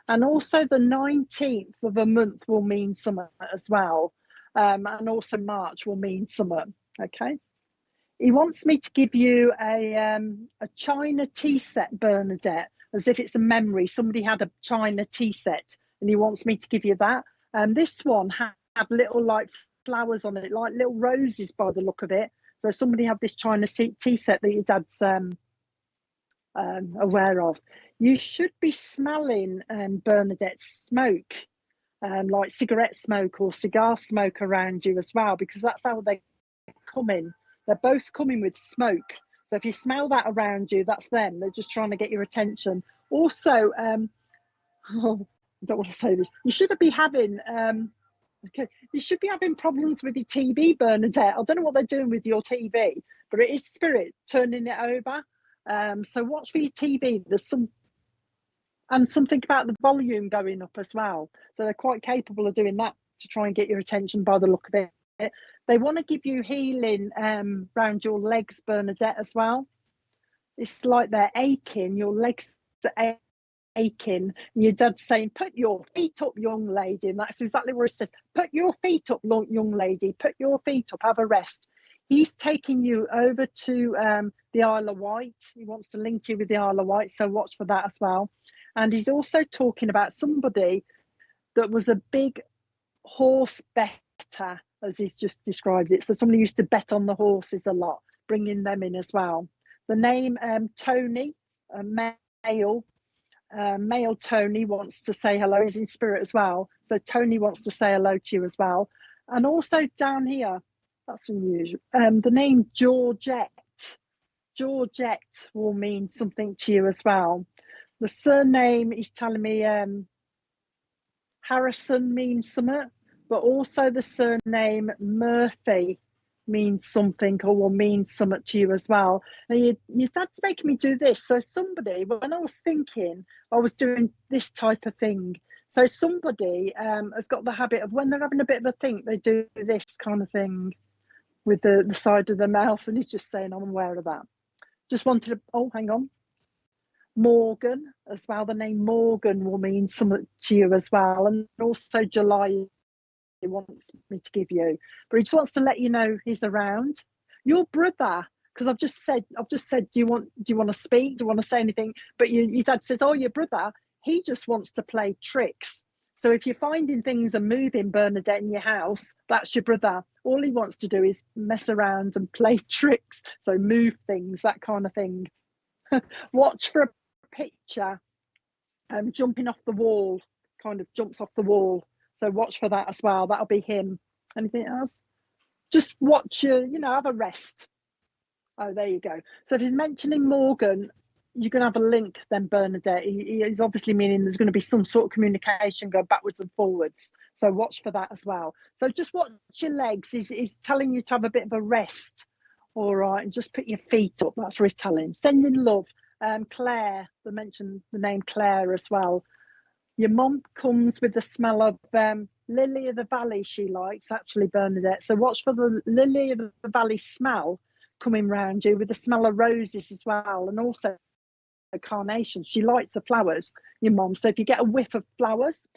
And also the 19th of a month will mean something as well. And also March will mean something, okay? He wants me to give you a China tea set, Bernadette, as if it's a memory. Somebody had a China tea set, and he wants me to give you that. This one had little like flowers on it, like little roses by the look of it. So somebody had this China tea set that your dad's aware of. You should be smelling Bernadette's smoke. like cigarette smoke or cigar smoke around you as well, because that's how they come in. They're both coming with smoke. So if you smell that around you, that's them. They're just trying to get your attention. Also, oh, I don't want to say this. You should be having you should be having problems with your TV, Bernadette. I don't know what they're doing with your TV, but it is spirit turning it over. So watch for your TV. There's something about the volume going up as well. So they're quite capable of doing that to try and get your attention by the look of it. They want to give you healing around your legs, Bernadette, as well. It's like they're aching, your legs are aching, and your dad's saying, put your feet up, young lady. And that's exactly what it says. Put your feet up, young lady. Put your feet up, have a rest. He's taking you over to the Isle of Wight. He wants to link you with the Isle of Wight, so watch for that as well. And he's also talking about somebody that was a big horse better, as he's just described it. So somebody used to bet on the horses a lot, bringing them in as well. The name Tony, male Tony, wants to say hello. He's in spirit as well. So Tony wants to say hello to you as well. And also down here, that's unusual. The name Georgette. Georgette will mean something to you as well. The surname, he's telling me Harrison means something, but also the surname Murphy means something or will mean something to you as well. And your dad's making me do this. So somebody, when I was thinking, I was doing this type of thing. So somebody has got the habit of when they're having a bit of a think, they do this kind of thing with the side of the mouth, and he's just saying, I'm aware of that. Just wanted to, oh, hang on. Morgan as well. The name Morgan will mean something to you as well. And also July he wants me to give you, but he just wants to let you know he's around. Your brother, because I've just said, do you want to speak? Do you want to say anything? But your dad says, oh, your brother, he just wants to play tricks. So if you're finding things are moving, Bernadette, in your house, that's your brother. All he wants to do is mess around and play tricks. So move things, that kind of thing. Watch for a picture jumping off the wall, kind of jumps off the wall. So watch for that as well. That'll be him. Anything else? Just watch have a rest. Oh, there you go. So if he's mentioning Morgan, you're going to have a link then, Bernadette. He's obviously meaning there's going to be some sort of communication going backwards and forwards. So watch for that as well. So just watch your legs. He's telling you to have a bit of a rest. All right. And just put your feet up. That's what he's telling. Sending love. Claire, they mentioned the name Claire as well. Your mum comes with the smell of lily of the valley she likes, actually, Bernadette. So watch for the lily of the valley smell coming round you, with the smell of roses as well, and also carnations. She likes the flowers, your mum. So if you get a whiff of flowers,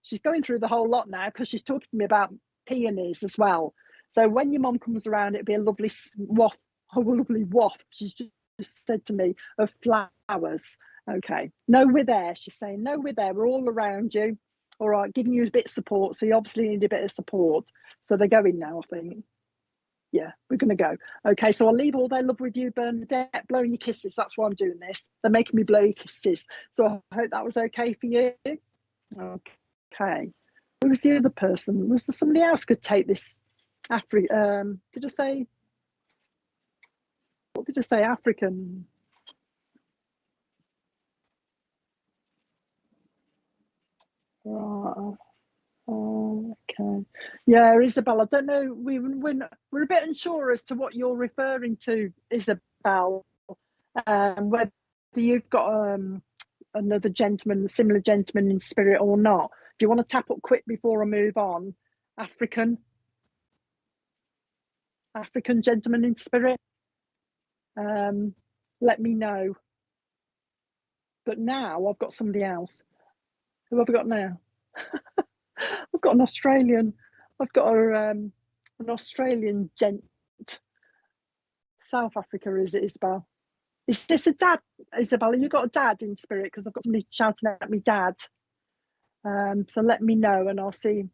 she's going through the whole lot now because she's talking to me about peonies as well. So when your mum comes around, it'll be a lovely waft, she's just said to me, of flowers. Okay, no, we're there. She's saying, no, we're there. We're all around you. All right, giving you a bit of support. So you obviously need a bit of support. So they're going now, I think. Yeah, we're going to go. Okay, so I'll leave all their love with you, Bernadette. Blowing your kisses. That's why I'm doing this. They're making me blow your kisses. So I hope that was okay for you. Okay. Who was the other person? Was there somebody else could take this? Did I say? What did I say? African. Okay. Yeah, Isabel, I don't know. We're a bit unsure as to what you're referring to, Isabel. Whether you've got another gentleman, similar gentleman in spirit or not. Do you want to tap up quick before I move on? African gentleman in spirit. Let me know. But now I've got somebody else. Who have I got now? I've got an Australian. I've got an Australian gent. South Africa, is it, Isabel? Is this a dad, Isabel? Have you got a dad in spirit? Because I've got somebody shouting at me, dad. So let me know and I'll see.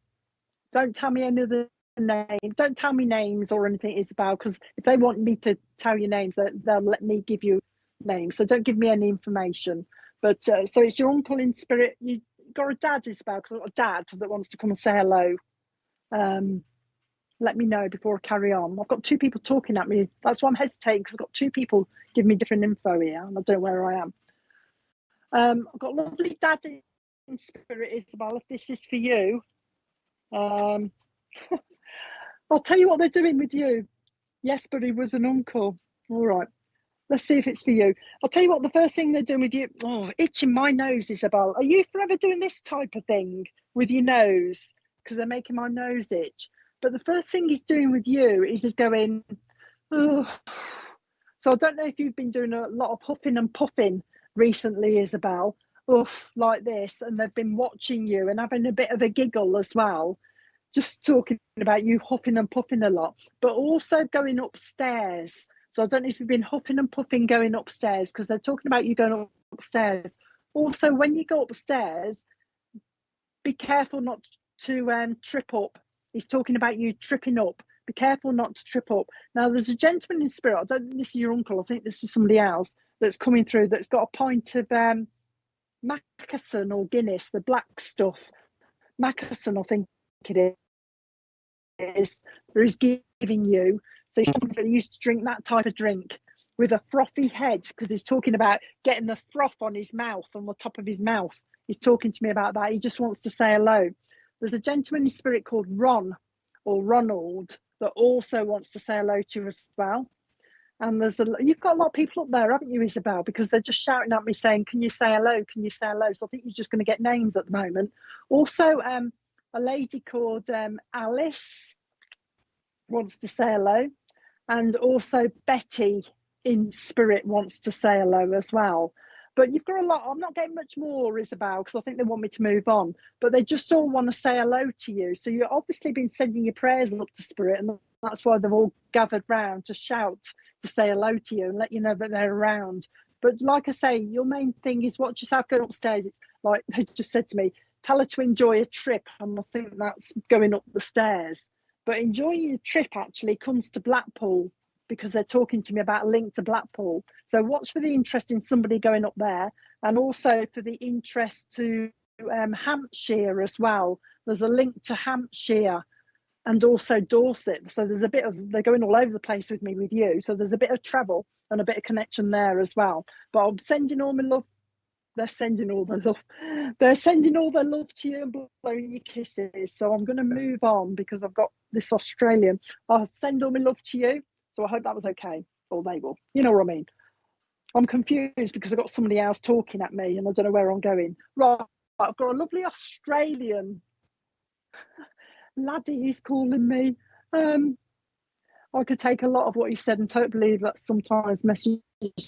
Don't tell me any other name. Don't tell me names or anything, Isabel, because if they want me to tell you names, they'll let me give you names. So don't give me any information. But so it's your uncle in spirit. got a dad, Isabel? Because I've got a dad that wants to come and say hello. Let me know before I carry on. I've got two people talking at me. That's why I'm hesitating, because I've got two people giving me different info here, and I don't know where I am. I've got a lovely dad in spirit, Isabel, if this is for you. I'll tell you what they're doing with you. Yes, but he was an uncle. All right. Let's see if it's for you. I'll tell you what, the first thing they're doing with you, itching my nose, Isabel. Are you forever doing this type of thing with your nose? Because they're making my nose itch. But the first thing he's doing with you is just going, oh. So I don't know if you've been doing a lot of huffing and puffing recently, Isabel, like this, and they've been watching you and having a bit of a giggle as well, just talking about you huffing and puffing a lot, but also going upstairs. So I don't know if you've been huffing and puffing going upstairs, because they're talking about you going upstairs. Also, when you go upstairs, be careful not to trip up. He's talking about you tripping up. Be careful not to trip up. Now, there's a gentleman in spirit. I don't think this is your uncle. I think this is somebody else that's coming through that's got a pint of Macasson or Guinness, the black stuff. Macasson, I think it is. There is giving you. So he used to drink that type of drink with a frothy head, because he's talking about getting the froth on his mouth, on the top of his mouth. He's talking to me about that. He just wants to say hello. There's a gentleman in spirit called Ron or Ronald that also wants to say hello to you as well. And you've got a lot of people up there, haven't you, Isabel? Because they're just shouting at me saying, can you say hello? Can you say hello? So I think you're just going to get names at the moment. Also, a lady called Alice wants to say hello. And also Betty in spirit wants to say hello as well. But you've got a lot. I'm not getting much more, Isabel, because I think they want me to move on. But they just all want to say hello to you. So you've obviously been sending your prayers up to spirit, and that's why they've all gathered round to shout, to say hello to you and let you know that they're around. But like I say, your main thing is watch yourself going upstairs. It's like they just said to me, tell her to enjoy a trip. And I think that's going up the stairs. But enjoying your trip actually comes to Blackpool, because they're talking to me about a link to Blackpool. So watch for the interest in somebody going up there, and also for the interest to Hampshire as well. There's a link to Hampshire and also Dorset. So there's a bit of, they're going all over the place with me with you. So there's a bit of travel and a bit of connection there as well. But I'm sending all my love. They're sending all their love. They're sending all their love to you and blowing you kisses. So I'm going to move on, because I've got this Australian. I'll send all my love to you. So I hope that was okay, or they will. You know what I mean? I'm confused because I've got somebody else talking at me and I don't know where I'm going. Right, I've got a lovely Australian laddie, he's calling me. I could take a lot of what he said and totally believe that sometimes messages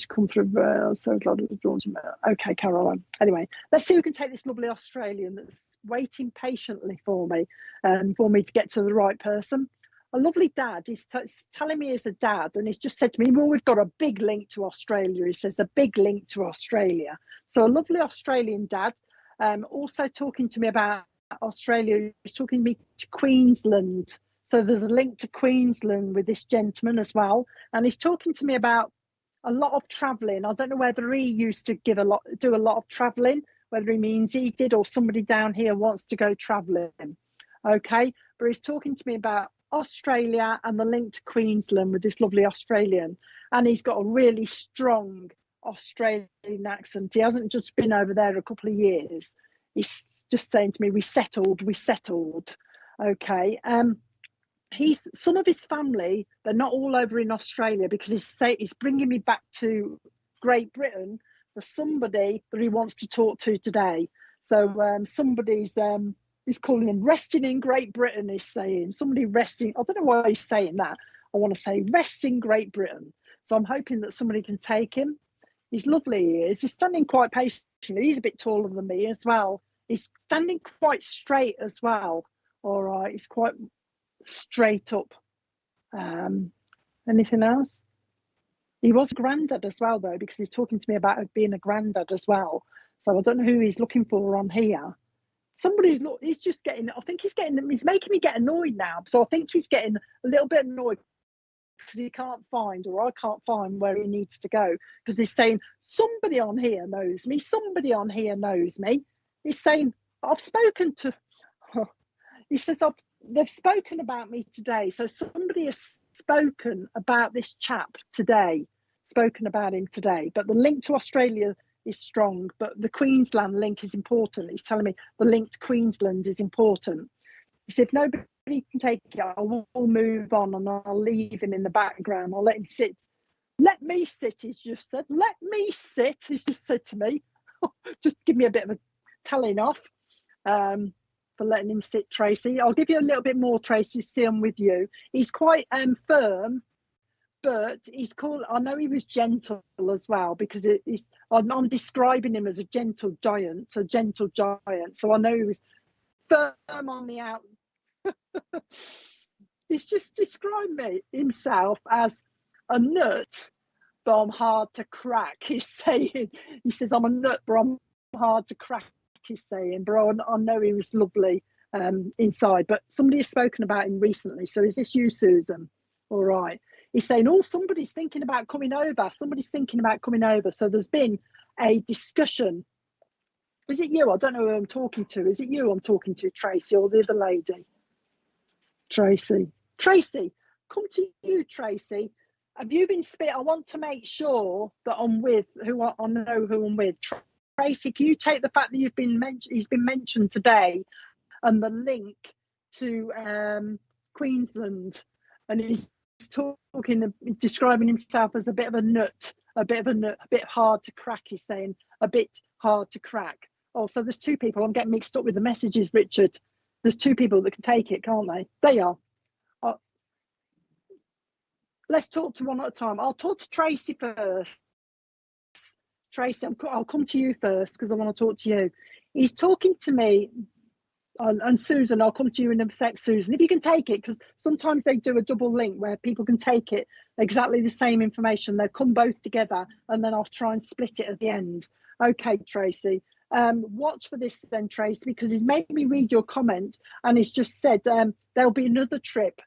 come through. I'm so glad it was drawn to me. Okay, Caroline. Anyway, let's see who can take this lovely Australian that's waiting patiently for me to get to the right person. A lovely dad, he's telling me he's a dad, and he's just said to me, well, we've got a big link to Australia. He says, a big link to Australia. So a lovely Australian dad, also talking to me about Australia. He's talking to me to Queensland. So there's a link to Queensland with this gentleman as well. And he's talking to me about a lot of travelling. I don't know whether he used to do a lot of travelling, whether he means he did or somebody down here wants to go travelling. Okay, but he's talking to me about Australia and the link to Queensland with this lovely Australian. And he's got a really strong Australian accent. He hasn't just been over there a couple of years. He's just saying to me, we settled. Okay. He's some of his family, they're not all over in Australia, because he's bringing me back to Great Britain for somebody that he wants to talk to today. So he's calling him resting in Great Britain. He's saying somebody resting. I don't know why he's saying that. I want to say rest in Great Britain. So I'm hoping that somebody can take him. He's lovely. He is. He's standing quite patiently. He's a bit taller than me as well. He's standing quite straight as well. All right. He's quite straight up. Anything else? He was a granddad as well, though, because he's talking to me about being a granddad as well. So I don't know who he's looking for on here. He's just getting, he's making me get annoyed now. So I think he's getting a little bit annoyed because he can't find, or I can't find where he needs to go, because he's saying, somebody on here knows me. He's saying, I've spoken to, he says, they've spoken about me today. So somebody has spoken about this chap today, spoken about him today. But the link to Australia is strong, but the Queensland link is important. He's telling me the link to Queensland is important. He said, if nobody can take it, I will move on and I'll leave him in the background. I'll let him sit. Let me sit, he's just said. Let me sit, he's just said to me. Just give me a bit of a telling off for letting him sit, Tracy. I'll give you a little bit more, Tracy, see him with you. He's quite firm, but he's cool. I know he was gentle as well, because I'm describing him as a gentle giant. So I know he was firm on the out. He's just described himself as a nut, but I'm hard to crack. He's saying, he says, I'm a nut, but I'm hard to crack, he's saying. But I know he was lovely inside. But somebody has spoken about him recently. So is this you, Susan? All right. He's saying, oh, somebody's thinking about coming over. Somebody's thinking about coming over. So there's been a discussion. Is it you? I don't know who I'm talking to. Is it you I'm talking to, Tracy, or the other lady? Tracy, come to you, Tracy. Have you been I want to make sure that I'm with who I know who I'm with. Tracy, can you take the fact that he's been mentioned today and the link to Queensland, and he's describing himself as a bit of a nut, a bit hard to crack, he's saying, a bit hard to crack. Oh, so there's two people. I'm getting mixed up with the messages, Richard. There's two people that can take it, can't they? They are. Let's talk to one at a time. I'll talk to Tracy first. Tracy, I'll come to you first because I want to talk to you. He's talking to me, and Susan, I'll come to you in a sec, Susan, if you can take it, because sometimes they do a double link where people can take it, exactly the same information. They'll come both together, and then I'll try and split it at the end. Okay, Tracy. Watch for this then, Tracy, because he's made me read your comment, and he's just said there'll be another trip.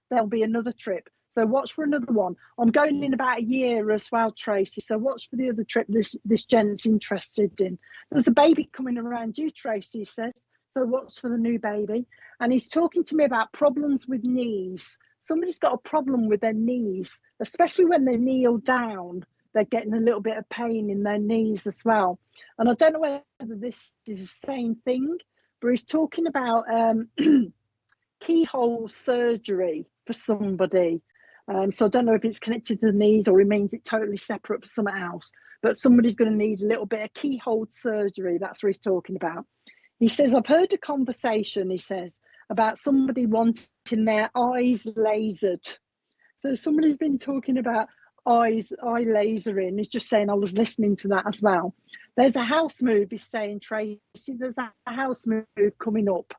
So watch for another one. I'm going in about a year as well, Tracy. So watch for the other trip this gent's interested in. There's a baby coming around you, Tracy, he says. So watch for the new baby. And he's talking to me about problems with knees. Somebody's got a problem with their knees, especially when they kneel down. They're getting a little bit of pain in their knees as well. And I don't know whether this is the same thing, but he's talking about keyhole surgery for somebody. So I don't know if it's connected to the knees or it means it's totally separate for something else. But somebody's going to need a little bit of keyhole surgery. That's what he's talking about. He says, I've heard a conversation, he says, about somebody wanting their eyes lasered. So somebody's been talking about eye lasering. He's just saying I was listening to that as well. There's a house move, he's saying, Tracy. There's a house move coming up.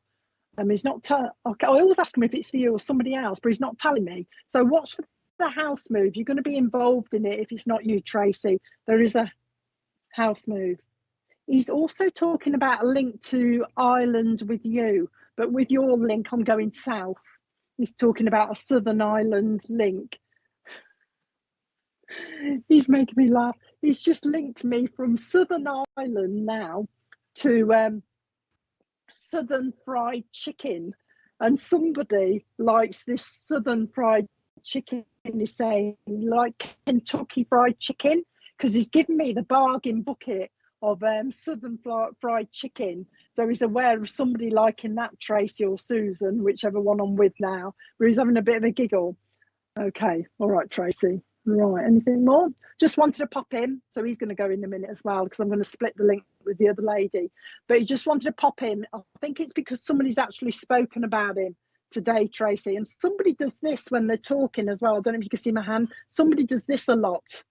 He's not okay, I always ask him if it's for you or somebody else, but he's not telling me. So watch for the house move. You're going to be involved in it if it's not you, Tracy. There is a house move. He's also talking about a link to Ireland with you, but with your link, I'm going south. He's talking about a Southern Ireland link. He's making me laugh. He's just linked me from Southern Ireland now to Southern fried chicken, and somebody likes this Southern fried chicken, is saying like Kentucky fried chicken, because he's given me the bargain bucket of Southern fried chicken. So he's aware of somebody liking that, Tracy or Susan, whichever one I'm with now, but he's having a bit of a giggle. Okay, all right, Tracy. Right, anything more? Just wanted to pop in, so he's going to go in a minute as well, because I'm going to split the link with the other lady. But he just wanted to pop in. I think it's because somebody's actually spoken about him today, Tracy. And somebody does this when they're talking as well. I don't know if you can see my hand. Somebody does this a lot.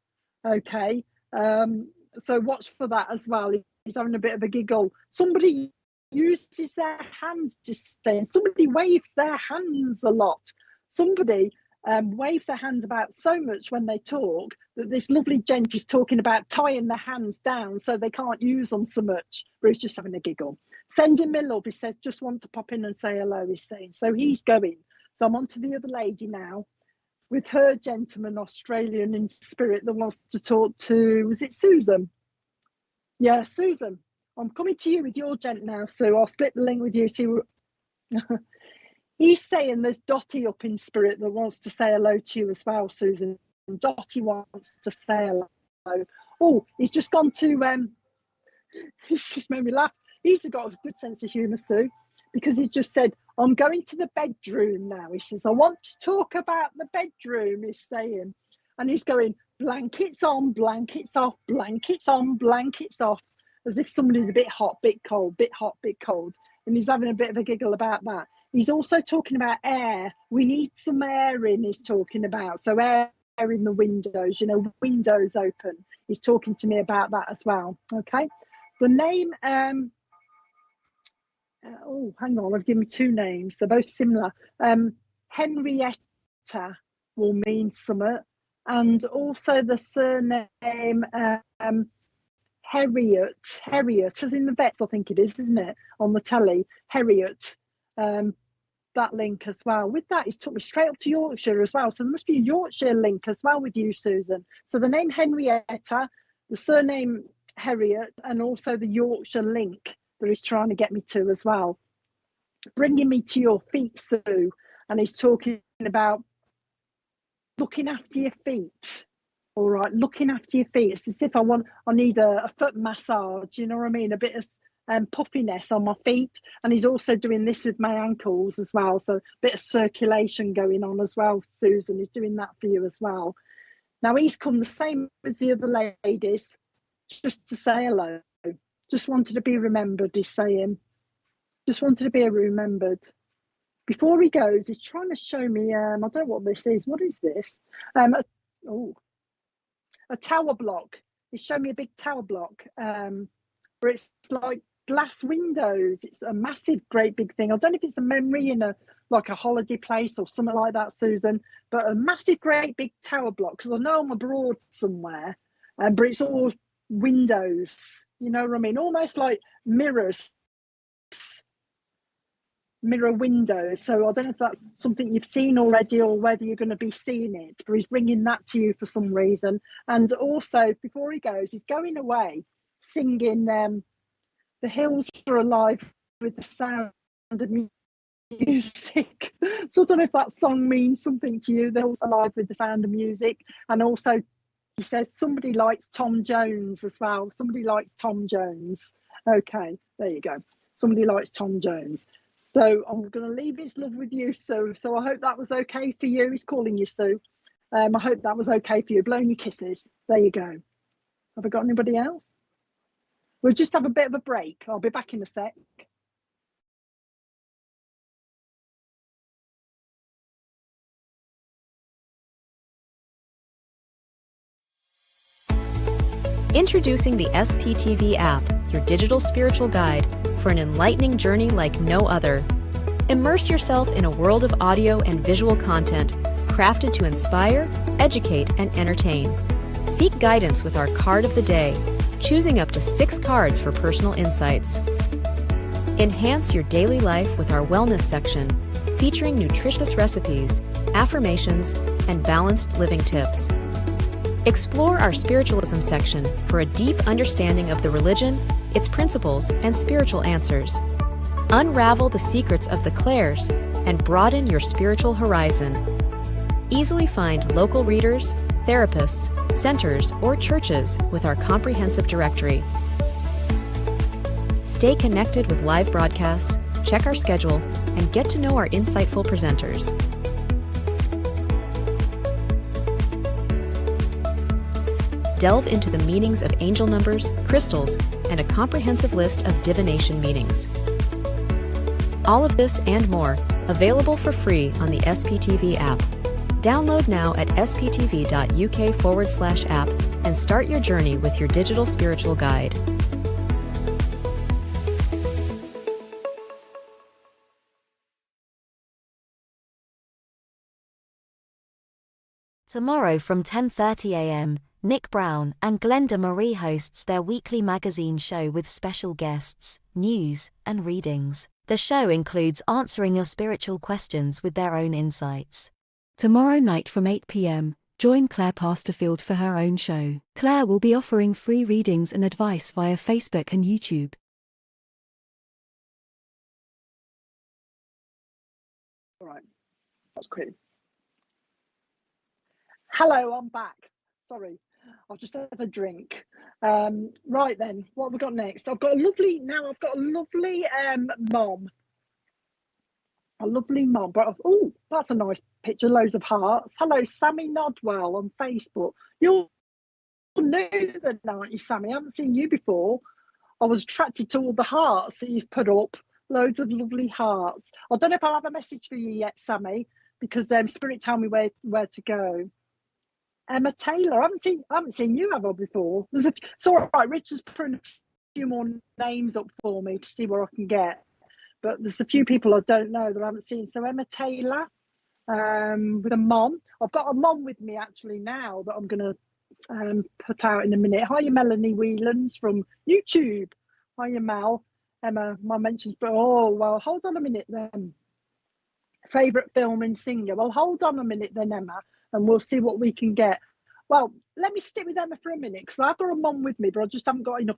Okay, so watch for that as well. He's having a bit of a giggle. Somebody uses their hands, just saying. Somebody waves their hands a lot. Somebody wave their hands about so much when they talk that this lovely gent is talking about tying their hands down so they can't use them so much, but he's just having a giggle. Send him my love, he says, just want to pop in and say hello, he's saying. So he's going. So I'm on to the other lady now with her gentleman, Australian in spirit, that wants to talk to, was it Susan? Yeah, Susan. I'm coming to you with your gent now, Sue. I'll split the link with you. See, he's saying there's Dottie up in spirit that wants to say hello to you as well, Susan. And Dottie wants to say hello. Oh, he's just gone to, he's just made me laugh. He's got a good sense of humour, Sue, because he just said, I'm going to the bedroom now. He says, I want to talk about the bedroom, he's saying. And he's going, blankets on, blankets off, blankets on, blankets off, as if somebody's a bit hot, bit cold, bit hot, bit cold. And he's having a bit of a giggle about that. He's also talking about air. We need some air in, he's talking about. So air in the windows, windows open. He's talking to me about that as well. Okay. The name, oh, hang on, I've given me two names. They're both similar. Henrietta will mean something. And also the surname Harriet, as in the vets, I think it is, isn't it? On the telly, Harriet, that link as well. With that, it's took me straight up to Yorkshire as well. So there must be a Yorkshire link as well with you, Susan. So the name Henrietta, the surname Harriet, and also the Yorkshire link that he's trying to get me to as well. Bringing me to your feet, Sue. And he's talking about looking after your feet. All right, looking after your feet. It's as if I need a foot massage, you know what I mean? A bit of puffiness on my feet. And he's also doing this with my ankles as well. So a bit of circulation going on as well, Susan. He's doing that for you as well. Now he's come the same as the other ladies, just to say hello. Just wanted to be remembered, he's saying. Just wanted to be remembered. Before he goes, he's trying to show me, I don't know what this is. What is this? A tower block. He's showing me a big tower block where it's like glass windows. It's a massive, great big thing. I don't know if it's a memory in a holiday place or something like that, Susan, but a massive, great big tower block, because I know I'm abroad somewhere, but it's all windows, you know what I mean? Almost like mirror windows. So I don't know if that's something you've seen already or whether you're going to be seeing it, but he's bringing that to you for some reason. And also, before he goes, he's going away singing The Hills Are Alive with the Sound of Music. So I don't know if that song means something to you, The Hills Are Alive with the Sound of Music. And also he says somebody likes Tom Jones as well. Somebody likes Tom Jones. Okay, there you go. Somebody likes Tom Jones. So I'm going to leave his love with you, Sue. So I hope that was okay for you. He's calling you, Sue. I hope that was okay for you. Blowing your kisses. There you go. Have I got anybody else? We'll just have a bit of a break. I'll be back in a sec. Introducing the SPTV app, your digital spiritual guide for an enlightening journey like no other. Immerse yourself in a world of audio and visual content crafted to inspire, educate, and entertain. Seek guidance with our card of the day, choosing up to 6 cards for personal insights. Enhance your daily life with our wellness section, featuring nutritious recipes, affirmations, and balanced living tips. Explore our spiritualism section for a deep understanding of the religion, its principles, and spiritual answers. Unravel the secrets of the clairs and broaden your spiritual horizon. Easily find local readers, therapists, centers, or churches with our comprehensive directory. Stay connected with live broadcasts, check our schedule, and get to know our insightful presenters. Delve into the meanings of angel numbers, crystals, and a comprehensive list of divination meanings. All of this and more, available for free on the SPTV app. Download now at sptv.uk/app and start your journey with your digital spiritual guide. Tomorrow from 10:30 a.m., Nick Brown and Glenda Marie hosts their weekly magazine show with special guests, news, and readings. The show includes answering your spiritual questions with their own insights. Tomorrow night from 8 p.m, join Claire Pasterfield for her own show. Claire will be offering free readings and advice via Facebook and YouTube. quick. Hello, I'm back. Sorry, I've just had a drink. Right then, what have we got next? I've got a lovely mom. A lovely mom. But oh, that's a nice picture. Loads of hearts. Hello, Sammy Nodwell on Facebook. You're new then, aren't you, Sammy? I haven't seen you before. I was attracted to all the hearts that you've put up. Loads of lovely hearts. I don't know if I'll have a message for you yet, Sammy, because Spirit tell me where to go. Emma Taylor, I haven't seen you ever before. It's all right. Richard's putting a few more names up for me to see where I can get, but there's a few people I don't know that I haven't seen. So Emma Taylor, with a mom. I've got a mom with me actually now that I'm going to put out in a minute. Hiya, Melanie Whelan's from YouTube. Hiya, Mel. Emma, my mentions, but oh well, hold on a minute then. Favourite film and singer. Well, hold on a minute then, Emma, and we'll see what we can get. Well, let me stick with Emma for a minute because I've got a mum with me, but I just haven't got enough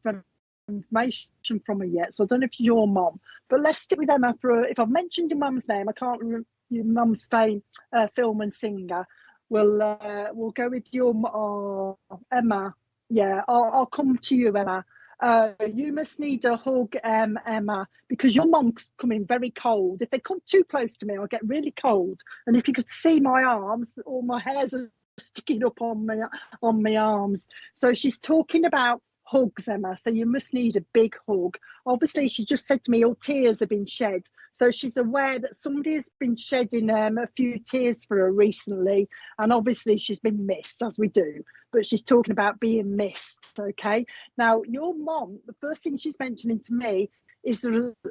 information from her yet. So I don't know if she's your mum, but let's stick with Emma if I've mentioned your mum's name, I can't remember your mum's film and singer. We'll go with your Emma. Yeah, I'll come to you, Emma. You must need a hug, Emma, because your mum's coming very cold. If they come too close to me, I'll get really cold. And if you could see my arms, all my hairs are sticking up on my arms. So she's talking about hugs, Emma. So you must need a big hug. Obviously, she just said to me, all tears have been shed. So she's aware that somebody has been shedding a few tears for her recently. And obviously, she's been missed, as we do. But she's talking about being missed, okay? Now, your mom, the first thing she's mentioning to me is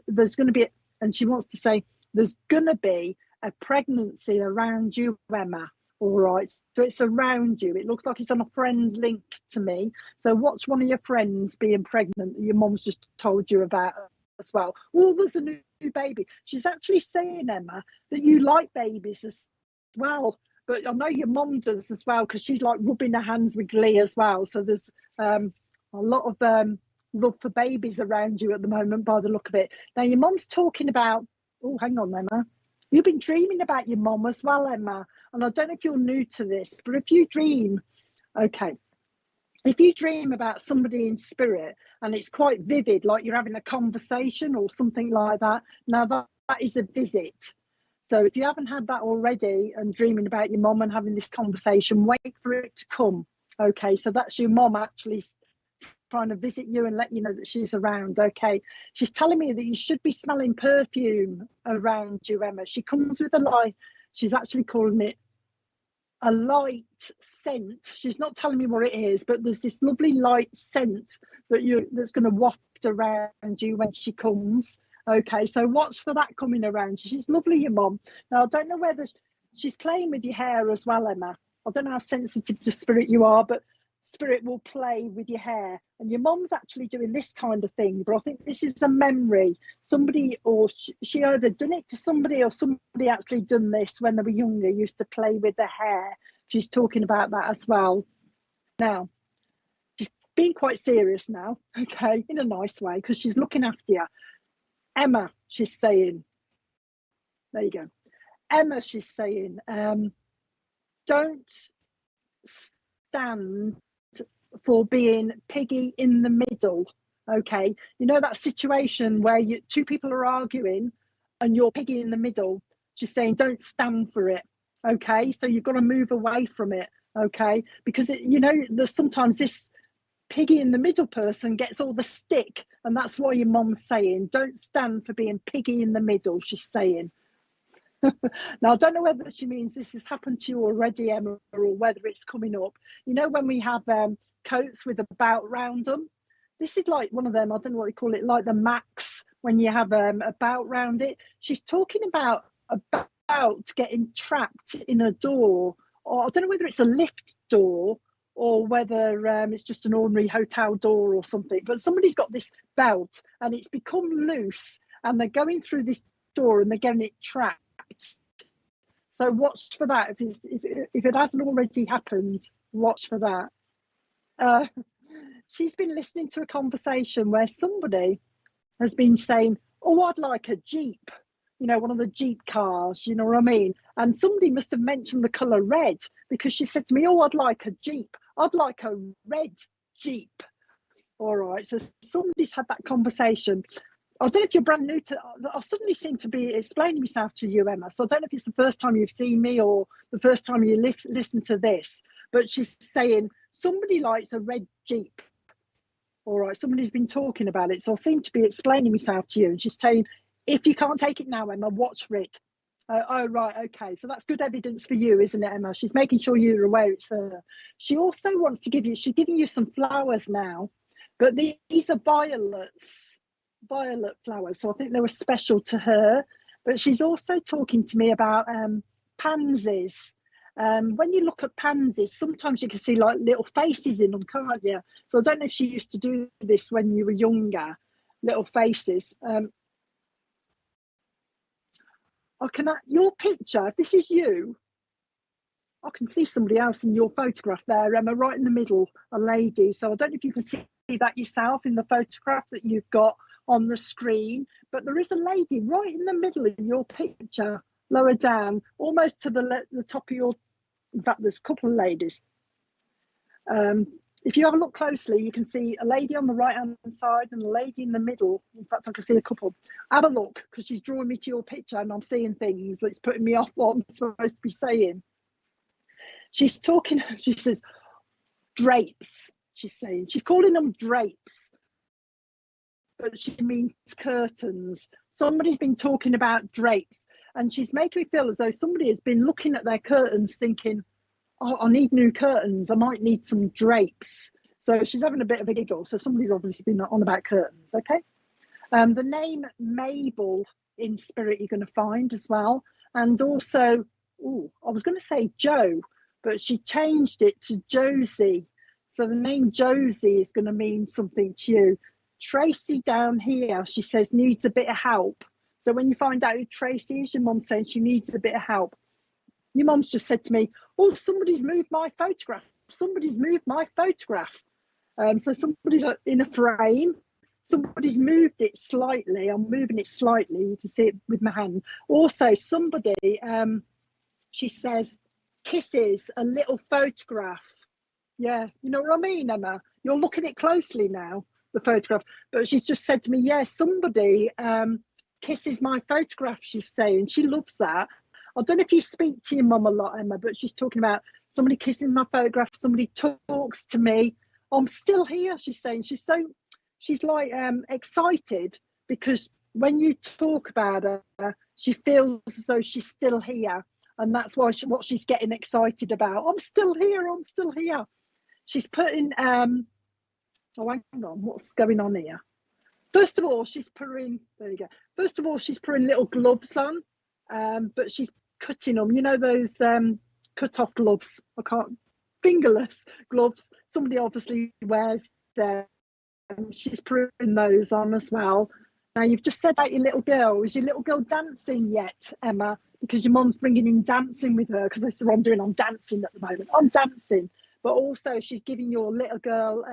there's going to be, and she wants to say, there's going to be a pregnancy around you, Emma. All right, so it's around you. It looks like it's on a friend link to me. So watch one of your friends being pregnant that your mom's just told you about as well. Oh, there's a new baby. She's actually saying, Emma, that you like babies as well. But I know your mom does as well because she's like rubbing her hands with glee as well. So there's a lot of love for babies around you at the moment by the look of it. Now, your mom's talking about, oh, hang on, Emma. You've been dreaming about your mom as well, Emma. And I don't know if you're new to this, but if you dream, okay, if you dream about somebody in spirit and it's quite vivid, like you're having a conversation or something like that, now that is a visit. So if you haven't had that already and dreaming about your mom and having this conversation, wait for it to come. Okay, so that's your mom actually trying to visit you and let you know that she's around. Okay, she's telling me that you should be smelling perfume around you, Emma. She comes with a light. She's actually calling it a light scent. She's not telling me what it is, but there's this lovely light scent that's going to waft around you when she comes. Okay, so watch for that coming around. She's lovely, your mom. Now I don't know whether she's playing with your hair as well, Emma. I don't know how sensitive to spirit you are, but spirit will play with your hair, and your mom's actually doing this kind of thing, but I think this is a memory. Somebody, or she either done it to somebody or somebody actually done this when they were younger, used to play with their hair. She's talking about that as well. Now she's being quite serious now, okay, in a nice way, because she's looking after you. Emma, she's saying, there you go, Emma, she's saying, don't stand for being piggy in the middle. Okay, you know that situation where two people are arguing and you're piggy in the middle. She's saying don't stand for it. Okay, so you've got to move away from it. Okay, because there's sometimes this piggy in the middle person gets all the stick, and that's why your mom's saying don't stand for being piggy in the middle. She's saying. Now, I don't know whether she means this has happened to you already, Emma, or whether it's coming up. You know, when we have coats with a bout round them, this is like one of them, I don't know what they call it, like the max, when you have a bout round it. She's talking about getting trapped in a door, or I don't know whether it's a lift door or whether it's just an ordinary hotel door or something, but somebody's got this belt and it's become loose and they're going through this door and they're getting it trapped. So watch for that. If it hasn't already happened, watch for that. She's been listening to a conversation where somebody has been saying, oh, I'd like a Jeep. you know, one of the Jeep cars, you know what I mean? And somebody must have mentioned the colour red, because she said to me, oh, I'd like a Jeep. I'd like a red Jeep. All right, so somebody's had that conversation. I don't know if you're brand new to, I suddenly seem to be explaining myself to you, Emma. So I don't know if it's the first time you've seen me or the first time you listen to this, but she's saying somebody likes a red Jeep. All right, somebody's been talking about it. So I seem to be explaining myself to you. And she's saying, if you can't take it now, Emma, watch for it. Oh, right, okay. So that's good evidence for you, isn't it, Emma? She's making sure you're aware it's her. She also wants to give you, she's giving you some flowers now, but these are violet flowers, so I think they were special to her. But she's also talking to me about pansies. When you look at pansies, sometimes you can see like little faces in them, can't you? So I don't know if she used to do this when you were younger, little faces. Your picture, if this is you, I can see somebody else in your photograph there, Emma, right in the middle, a lady. So I don't know if you can see that yourself in the photograph that you've got on the screen, but there is a lady right in the middle of your picture, lower down, almost to the top of your, in fact, there's a couple of ladies. If you have a look closely, you can see a lady on the right-hand side and a lady in the middle. In fact, I can see a couple. Have a look, because she's drawing me to your picture and I'm seeing things that's putting me off what I'm supposed to be saying. She's talking, she says, drapes, she's saying. She's calling them drapes, but she means curtains. Somebody's been talking about drapes, and she's making me feel as though somebody has been looking at their curtains thinking, oh, I need new curtains, I might need some drapes. So she's having a bit of a giggle. So somebody's obviously been on about curtains, okay? The name Mabel in spirit you're going to find as well. And also, I was going to say Joe, but she changed it to Josie. So the name Josie is going to mean something to you. Tracy down here, she says, needs a bit of help. So when you find out who Tracy is, your mum's saying she needs a bit of help. Your mum's just said to me, oh, somebody's moved my photograph. Somebody's moved my photograph. So somebody's in a frame. Somebody's moved it slightly. I'm moving it slightly. You can see it with my hand. Also, somebody, she says, kisses a little photograph. Yeah, you know what I mean, Emma? You're looking at it closely now, the photograph. But she's just said to me, yeah, somebody kisses my photograph, she's saying. She loves that. I don't know if you speak to your mum a lot, Emma, but she's talking about somebody kissing my photograph, somebody talks to me. I'm still here, she's saying. She's like excited, because when you talk about her, she feels as though she's still here. And that's why what she's getting excited about. I'm still here, I'm still here. She's putting, oh, hang on, what's going on here? First of all, she's putting, there you go. First of all, she's putting little gloves on, but she's cutting them. You know those cut-off gloves? Fingerless gloves. Somebody obviously wears them. She's putting those on as well. Now, you've just said about your little girl. Is your little girl dancing yet, Emma? Because your mum's bringing in dancing with her, because this is what I'm doing. I'm dancing at the moment. I'm dancing. But also she's giving your little girl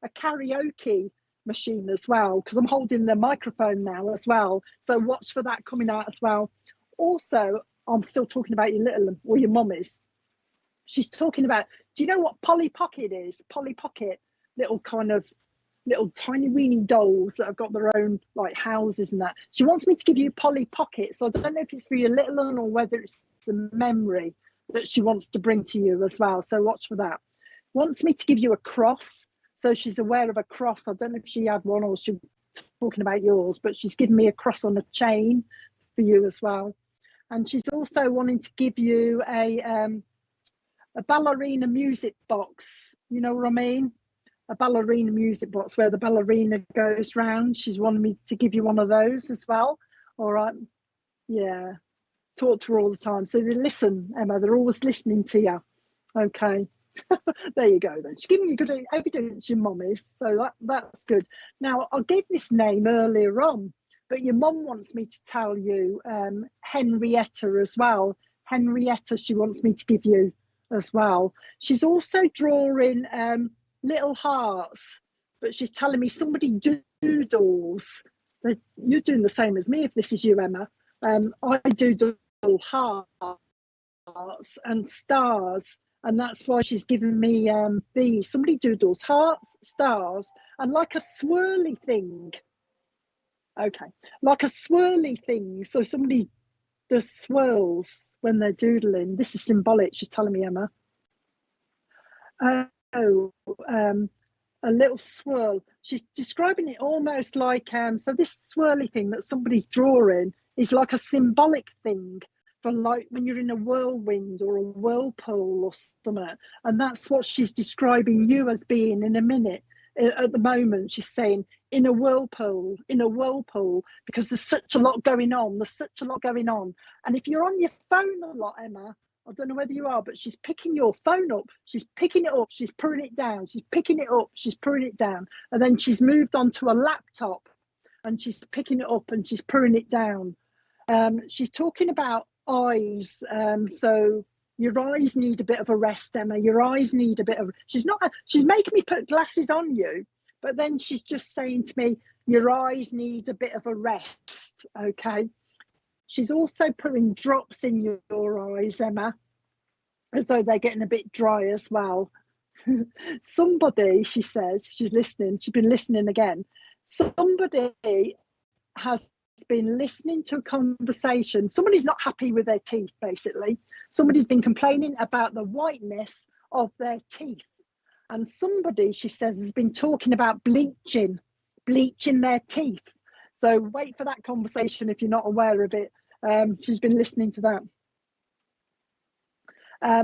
a karaoke machine as well, because I'm holding the microphone now as well. So watch for that coming out as well. Also, I'm still talking about your little, or your mum is. She's talking about, do you know what Polly Pocket is? Polly Pocket, little tiny weeny dolls that have got their own like houses and that. She wants me to give you Polly Pocket. So I don't know if it's for your little one or whether it's a memory that she wants to bring to you as well. So watch for that. Wants me to give you a cross. So she's aware of a cross. I don't know if she had one or she's talking about yours, but she's given me a cross on a chain for you as well. And she's also wanting to give you a ballerina music box. You know what I mean? A ballerina music box where the ballerina goes round. She's wanting me to give you one of those as well. All right. Yeah. Talk to her all the time. So they listen, Emma. They're always listening to you. Okay. There you go then. She's giving you good evidence, your mum is. So that's good. Now, I gave this name earlier on, but your mum wants me to tell you Henrietta as well. Henrietta, she wants me to give you as well. She's also drawing little hearts, but she's telling me somebody doodles. You're doing the same as me if this is you, Emma. I doodle hearts and stars, and that's why she's given me these. Somebody doodles hearts, stars, and like a swirly thing. Okay, like a swirly thing. So somebody does swirls when they're doodling. This is symbolic, she's telling me, Emma. A little swirl. She's describing it almost like, so this swirly thing that somebody's drawing is like a symbolic thing for like when you're in a whirlwind or a whirlpool or something. And that's what she's describing you as being in a minute. At the moment, she's saying in a whirlpool, because there's such a lot going on. And if you're on your phone a lot, Emma, I don't know whether you are, but she's picking your phone up. She's picking it up. She's putting it down. She's picking it up. She's putting it down. And then she's moved on to a laptop and she's picking it up and she's putting it down. She's talking about eyes. So your eyes need a bit of a rest, Emma. Your eyes need a bit of, she's making me put glasses on you, but then she's just saying to me, your eyes need a bit of a rest, okay? She's also putting drops in your eyes, Emma, as though they're getting a bit dry as well. Somebody, she says, she's listening, she's been listening again. Somebody has been listening to a conversation. Somebody's not happy with their teeth, basically. Somebody's been complaining about the whiteness of their teeth. And somebody, she says, has been talking about bleaching their teeth. So wait for that conversation if you're not aware of it. She's been listening to that.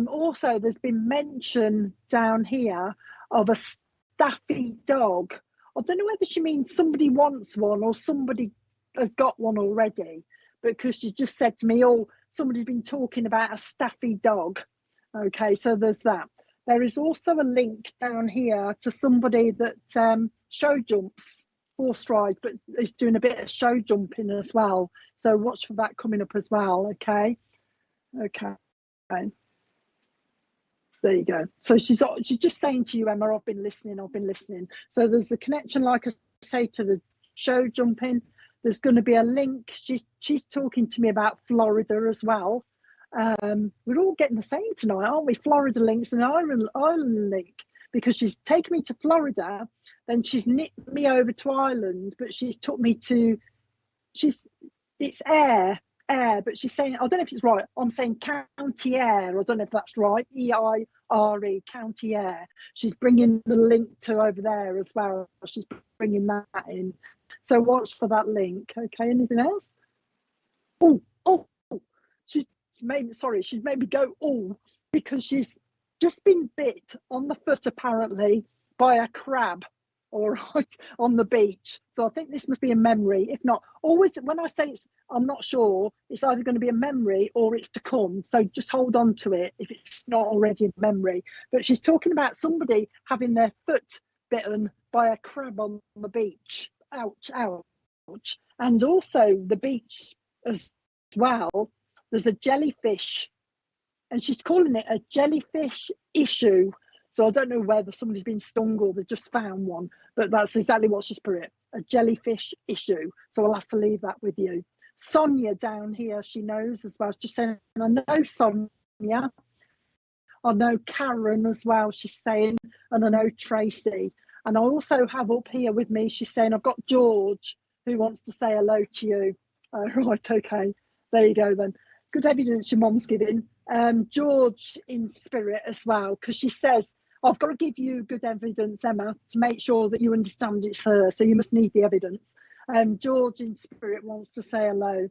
Also, there's been mention down here of a staffy dog. I don't know whether she means somebody wants one or somebody has got one already, because she just said to me, oh, somebody's been talking about a staffy dog. Okay, so there's that. There is also a link down here to somebody that show jumps, horse rides, but is doing a bit of show jumping as well. So watch for that coming up as well. Okay. There you go. So she's just saying to you, Emma, I've been listening. So there's a connection, like I say, to the show jumping. There's going to be a link. She's talking to me about Florida as well. We're all getting the same tonight, aren't we? Florida links and Ireland link, because she's taken me to Florida, then she's nipped me over to Ireland, but she's took me to, it's Ayr, but she's saying, I don't know if it's right, I'm saying County Ayr, I don't know if that's right, E-I-R-E, County Ayr. She's bringing the link to over there as well. She's bringing that in. So watch for that link. Okay, anything else? She's made me go, because she's just been bit on the foot apparently by a crab, all right, on the beach. So I think this must be a memory. If not, always when I say I'm not sure, it's either going to be a memory or it's to come. So just hold on to it if it's not already a memory. But she's talking about somebody having their foot bitten by a crab on the beach. Ouch. And also the beach as well, there's a jellyfish, and she's calling it a jellyfish issue. So I don't know whether somebody's been stung or they've just found one, but that's exactly what she's put it, a jellyfish issue. So I'll have to leave that with you. Sonia down here, she knows as well. She's just saying, I know Sonia. I know Karen as well, she's saying, and I know Tracy. And I also have up here with me, she's saying, I've got George who wants to say hello to you. Oh, right, okay. There you go then. Good evidence your mom's giving. George in spirit as well, because she says, I've got to give you good evidence, Emma, to make sure that you understand it's her. So you must need the evidence. George in spirit wants to say hello.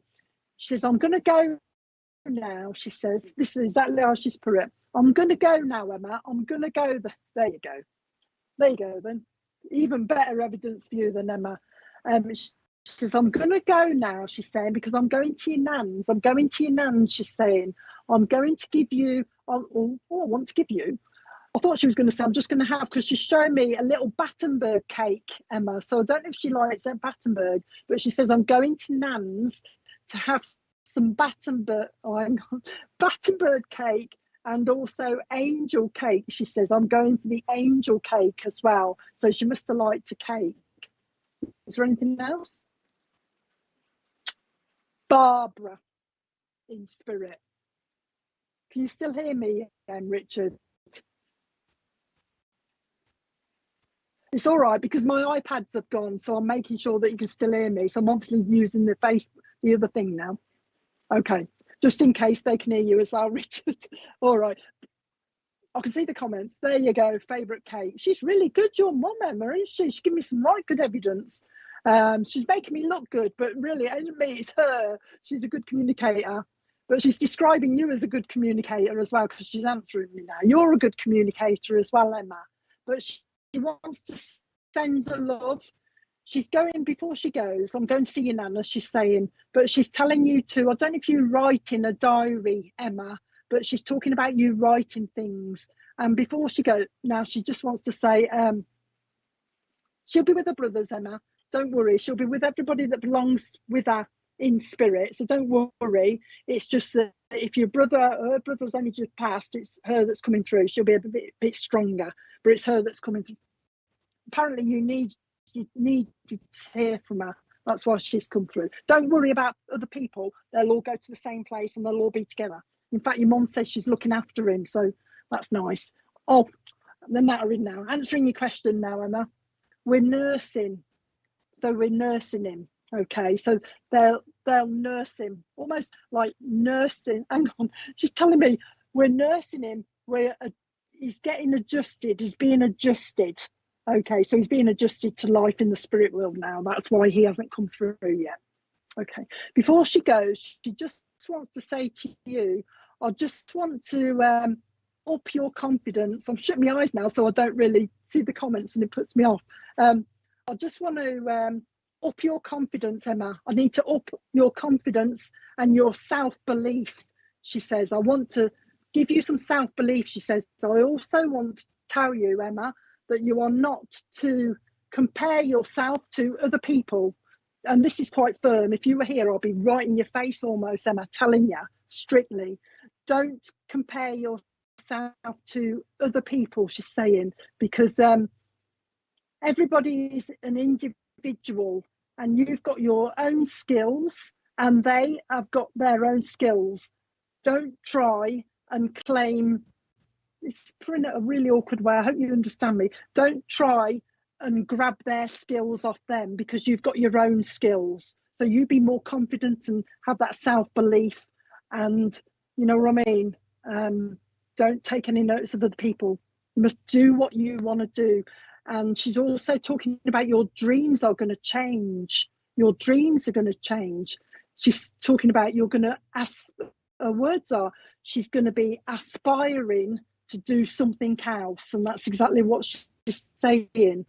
She says, I'm going to go now, she says. This is exactly how she's put it. I'm going to go now, Emma. I'm going to go. There you go. There you go then. Even better evidence for you than Emma. She says, I'm going to go now, she's saying, because I'm going to your nan's. I'm going to your nan's, she's saying. I'm going to give you, I want to give you. I thought she was going to say, I'm just going to have, because she's showing me a little Battenberg cake, Emma. So I don't know if she likes that Battenberg, but she says, I'm going to nan's to have some Battenberg cake and also angel cake. She says, I'm going for the angel cake as well. So she must have liked a cake. Is there anything else? Barbara in spirit. Can you still hear me, Richard? It's all right because my iPads have gone, so I'm making sure that you can still hear me. So I'm obviously using the other thing now. Okay, just in case they can hear you as well, Richard. All right. I can see the comments. There you go. Favourite Kate. She's really good, your mum, Emma, isn't she? She gave me some right good evidence. She's making me look good, but really, ain't me, it's her. She's a good communicator. But she's describing you as a good communicator as well, because she's answering me now. You're a good communicator as well, Emma. But she wants to send her love. She's going, before she goes, I'm going to see your Nana, she's saying, but she's telling you to, I don't know if you write in a diary, Emma, but she's talking about you writing things. And before she goes, now she just wants to say, she'll be with her brothers, Emma. Don't worry, she'll be with everybody that belongs with her in spirit. So don't worry. It's just that if her brother's only just passed, it's her that's coming through. She'll be a bit stronger, but it's her that's coming through. Apparently you need to hear from her. That's why she's come through. Don't worry about other people. They'll all go to the same place and they'll all be together. In fact, your mum says she's looking after him, so that's nice. Oh, then that I read now. Answering your question now, Emma. We're nursing. So we're nursing him. Okay, so they'll nurse him, almost like nursing. Hang on, she's telling me we're nursing him. He's getting adjusted. He's being adjusted. Okay, so he's being adjusted to life in the spirit world now. That's why he hasn't come through yet. Okay, before she goes, she just wants to say to you, I just want to up your confidence. I'm shutting my eyes now, so I don't really see the comments and it puts me off. I just want to up your confidence, Emma. I need to up your confidence and your self-belief, she says. I want to give you some self-belief, she says. So I also want to tell you, Emma, that you are not to compare yourself to other people. And this is quite firm. If you were here, I'll be right in your face almost, Emma, telling you strictly, don't compare yourself to other people, she's saying, because everybody is an individual and you've got your own skills and they have got their own skills. Don't try and claim, it's putting it a really awkward way, I hope you understand me. Don't try and grab their skills off them because you've got your own skills. So you be more confident and have that self-belief, and you know what I mean? Don't take any notice of other people. You must do what you want to do. And she's also talking about your dreams are going to change. Your dreams are going to change. She's talking about you're going to her words are, she's going to be aspiring to do something else. And that's exactly what she's saying.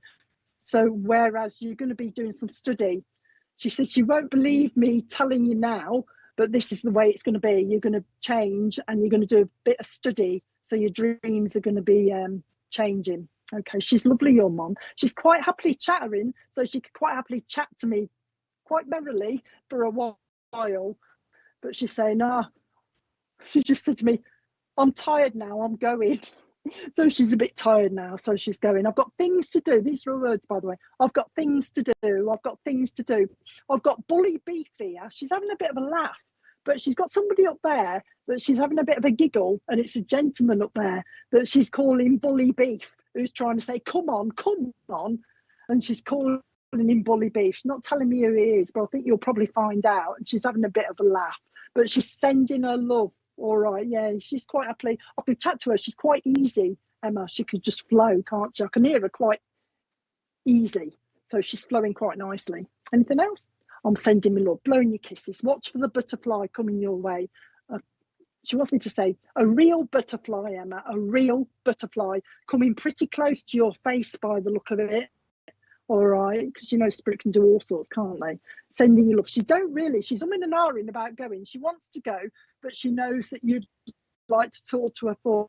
So whereas you're going to be doing some study, she says she won't believe me telling you now, but this is the way it's going to be. You're going to change and you're going to do a bit of study. So your dreams are going to be changing. Okay, she's lovely, your mum. She's quite happily chattering, so she could quite happily chat to me quite merrily for a while. But she's saying, she just said to me, I'm tired now, I'm going. So she's a bit tired now, so she's going. I've got things to do. These are her words, by the way. I've got things to do. I've got things to do. I've got Bully Beef here. She's having a bit of a laugh, but she's got somebody up there that she's having a bit of a giggle, and it's a gentleman up there that she's calling Bully Beef, who's trying to say, come on, and she's calling him Bully Beef. She's not telling me who he is, but I think you'll probably find out, and she's having a bit of a laugh, but she's sending her love. All right, yeah, she's quite happily. I could chat to her. She's quite easy, Emma. She could just flow, can't she? I can hear her quite easy, so she's flowing quite nicely. Anything else? I'm sending me love, blowing your kisses. Watch for the butterfly coming your way. She wants me to say a real butterfly, Emma, a real butterfly coming pretty close to your face by the look of it. All right, because you know spirit can do all sorts, can't they? Sending you love. She's umming and ahhing about going. She wants to go, but she knows that you'd like to talk to her for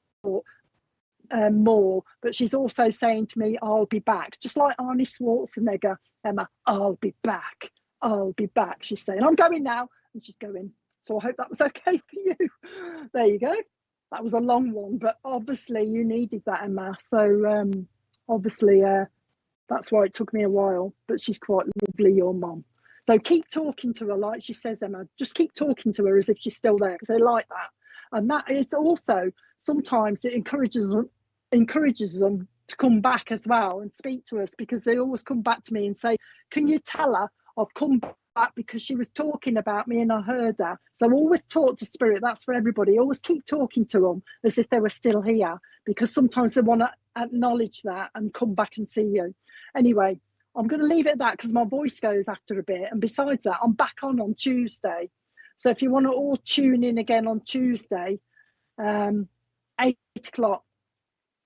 more. But she's also saying to me, I'll be back. Just like Arnie Schwarzenegger, Emma, I'll be back. I'll be back, she's saying. I'm going now. And she's going. So I hope that was okay for you. There you go. That was a long one, but obviously you needed that, Emma. So obviously that's why it took me a while, but she's quite lovely, your mum. So keep talking to her, like she says, Emma. Just keep talking to her as if she's still there, because they like that. And that is also, sometimes it encourages them to come back as well and speak to us, because they always come back to me and say, can you tell her I've come back because she was talking about me and I heard her. So always talk to spirit. That's for everybody. Always keep talking to them as if they were still here, because sometimes they want to acknowledge that and come back and see you. Anyway, I'm going to leave it at that because my voice goes after a bit. And besides that, I'm back on Tuesday. So if you want to all tune in again on Tuesday, 8 o'clock,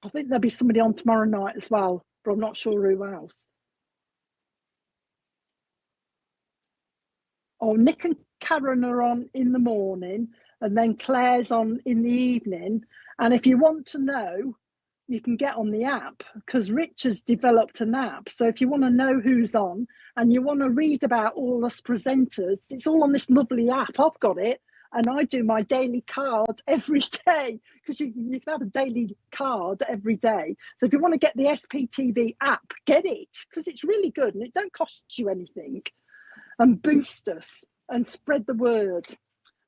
I think there'll be somebody on tomorrow night as well, but I'm not sure who else. Oh, Nick and Karen are on in the morning, and then Claire's on in the evening. And if you want to know, you can get on the app, because Richard's developed an app. So if you want to know who's on and you want to read about all us presenters, it's all on this lovely app. I've got it, and I do my daily card every day, because you can have a daily card every day. So if you want to get the SPTV app, get it, because it's really good and it don't cost you anything. And boost us and spread the word.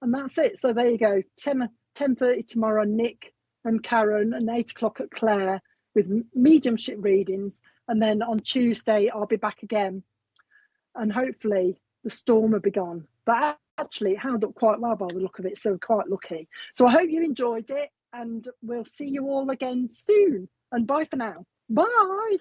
And that's it. So there you go. 10:30 tomorrow, Nick and Karen, and 8 o'clock at Claire with mediumship readings. And then on Tuesday, I'll be back again. And hopefully the storm will be gone. But actually, it held up quite well by the look of it. So we're quite lucky. So I hope you enjoyed it. And we'll see you all again soon. And bye for now. Bye.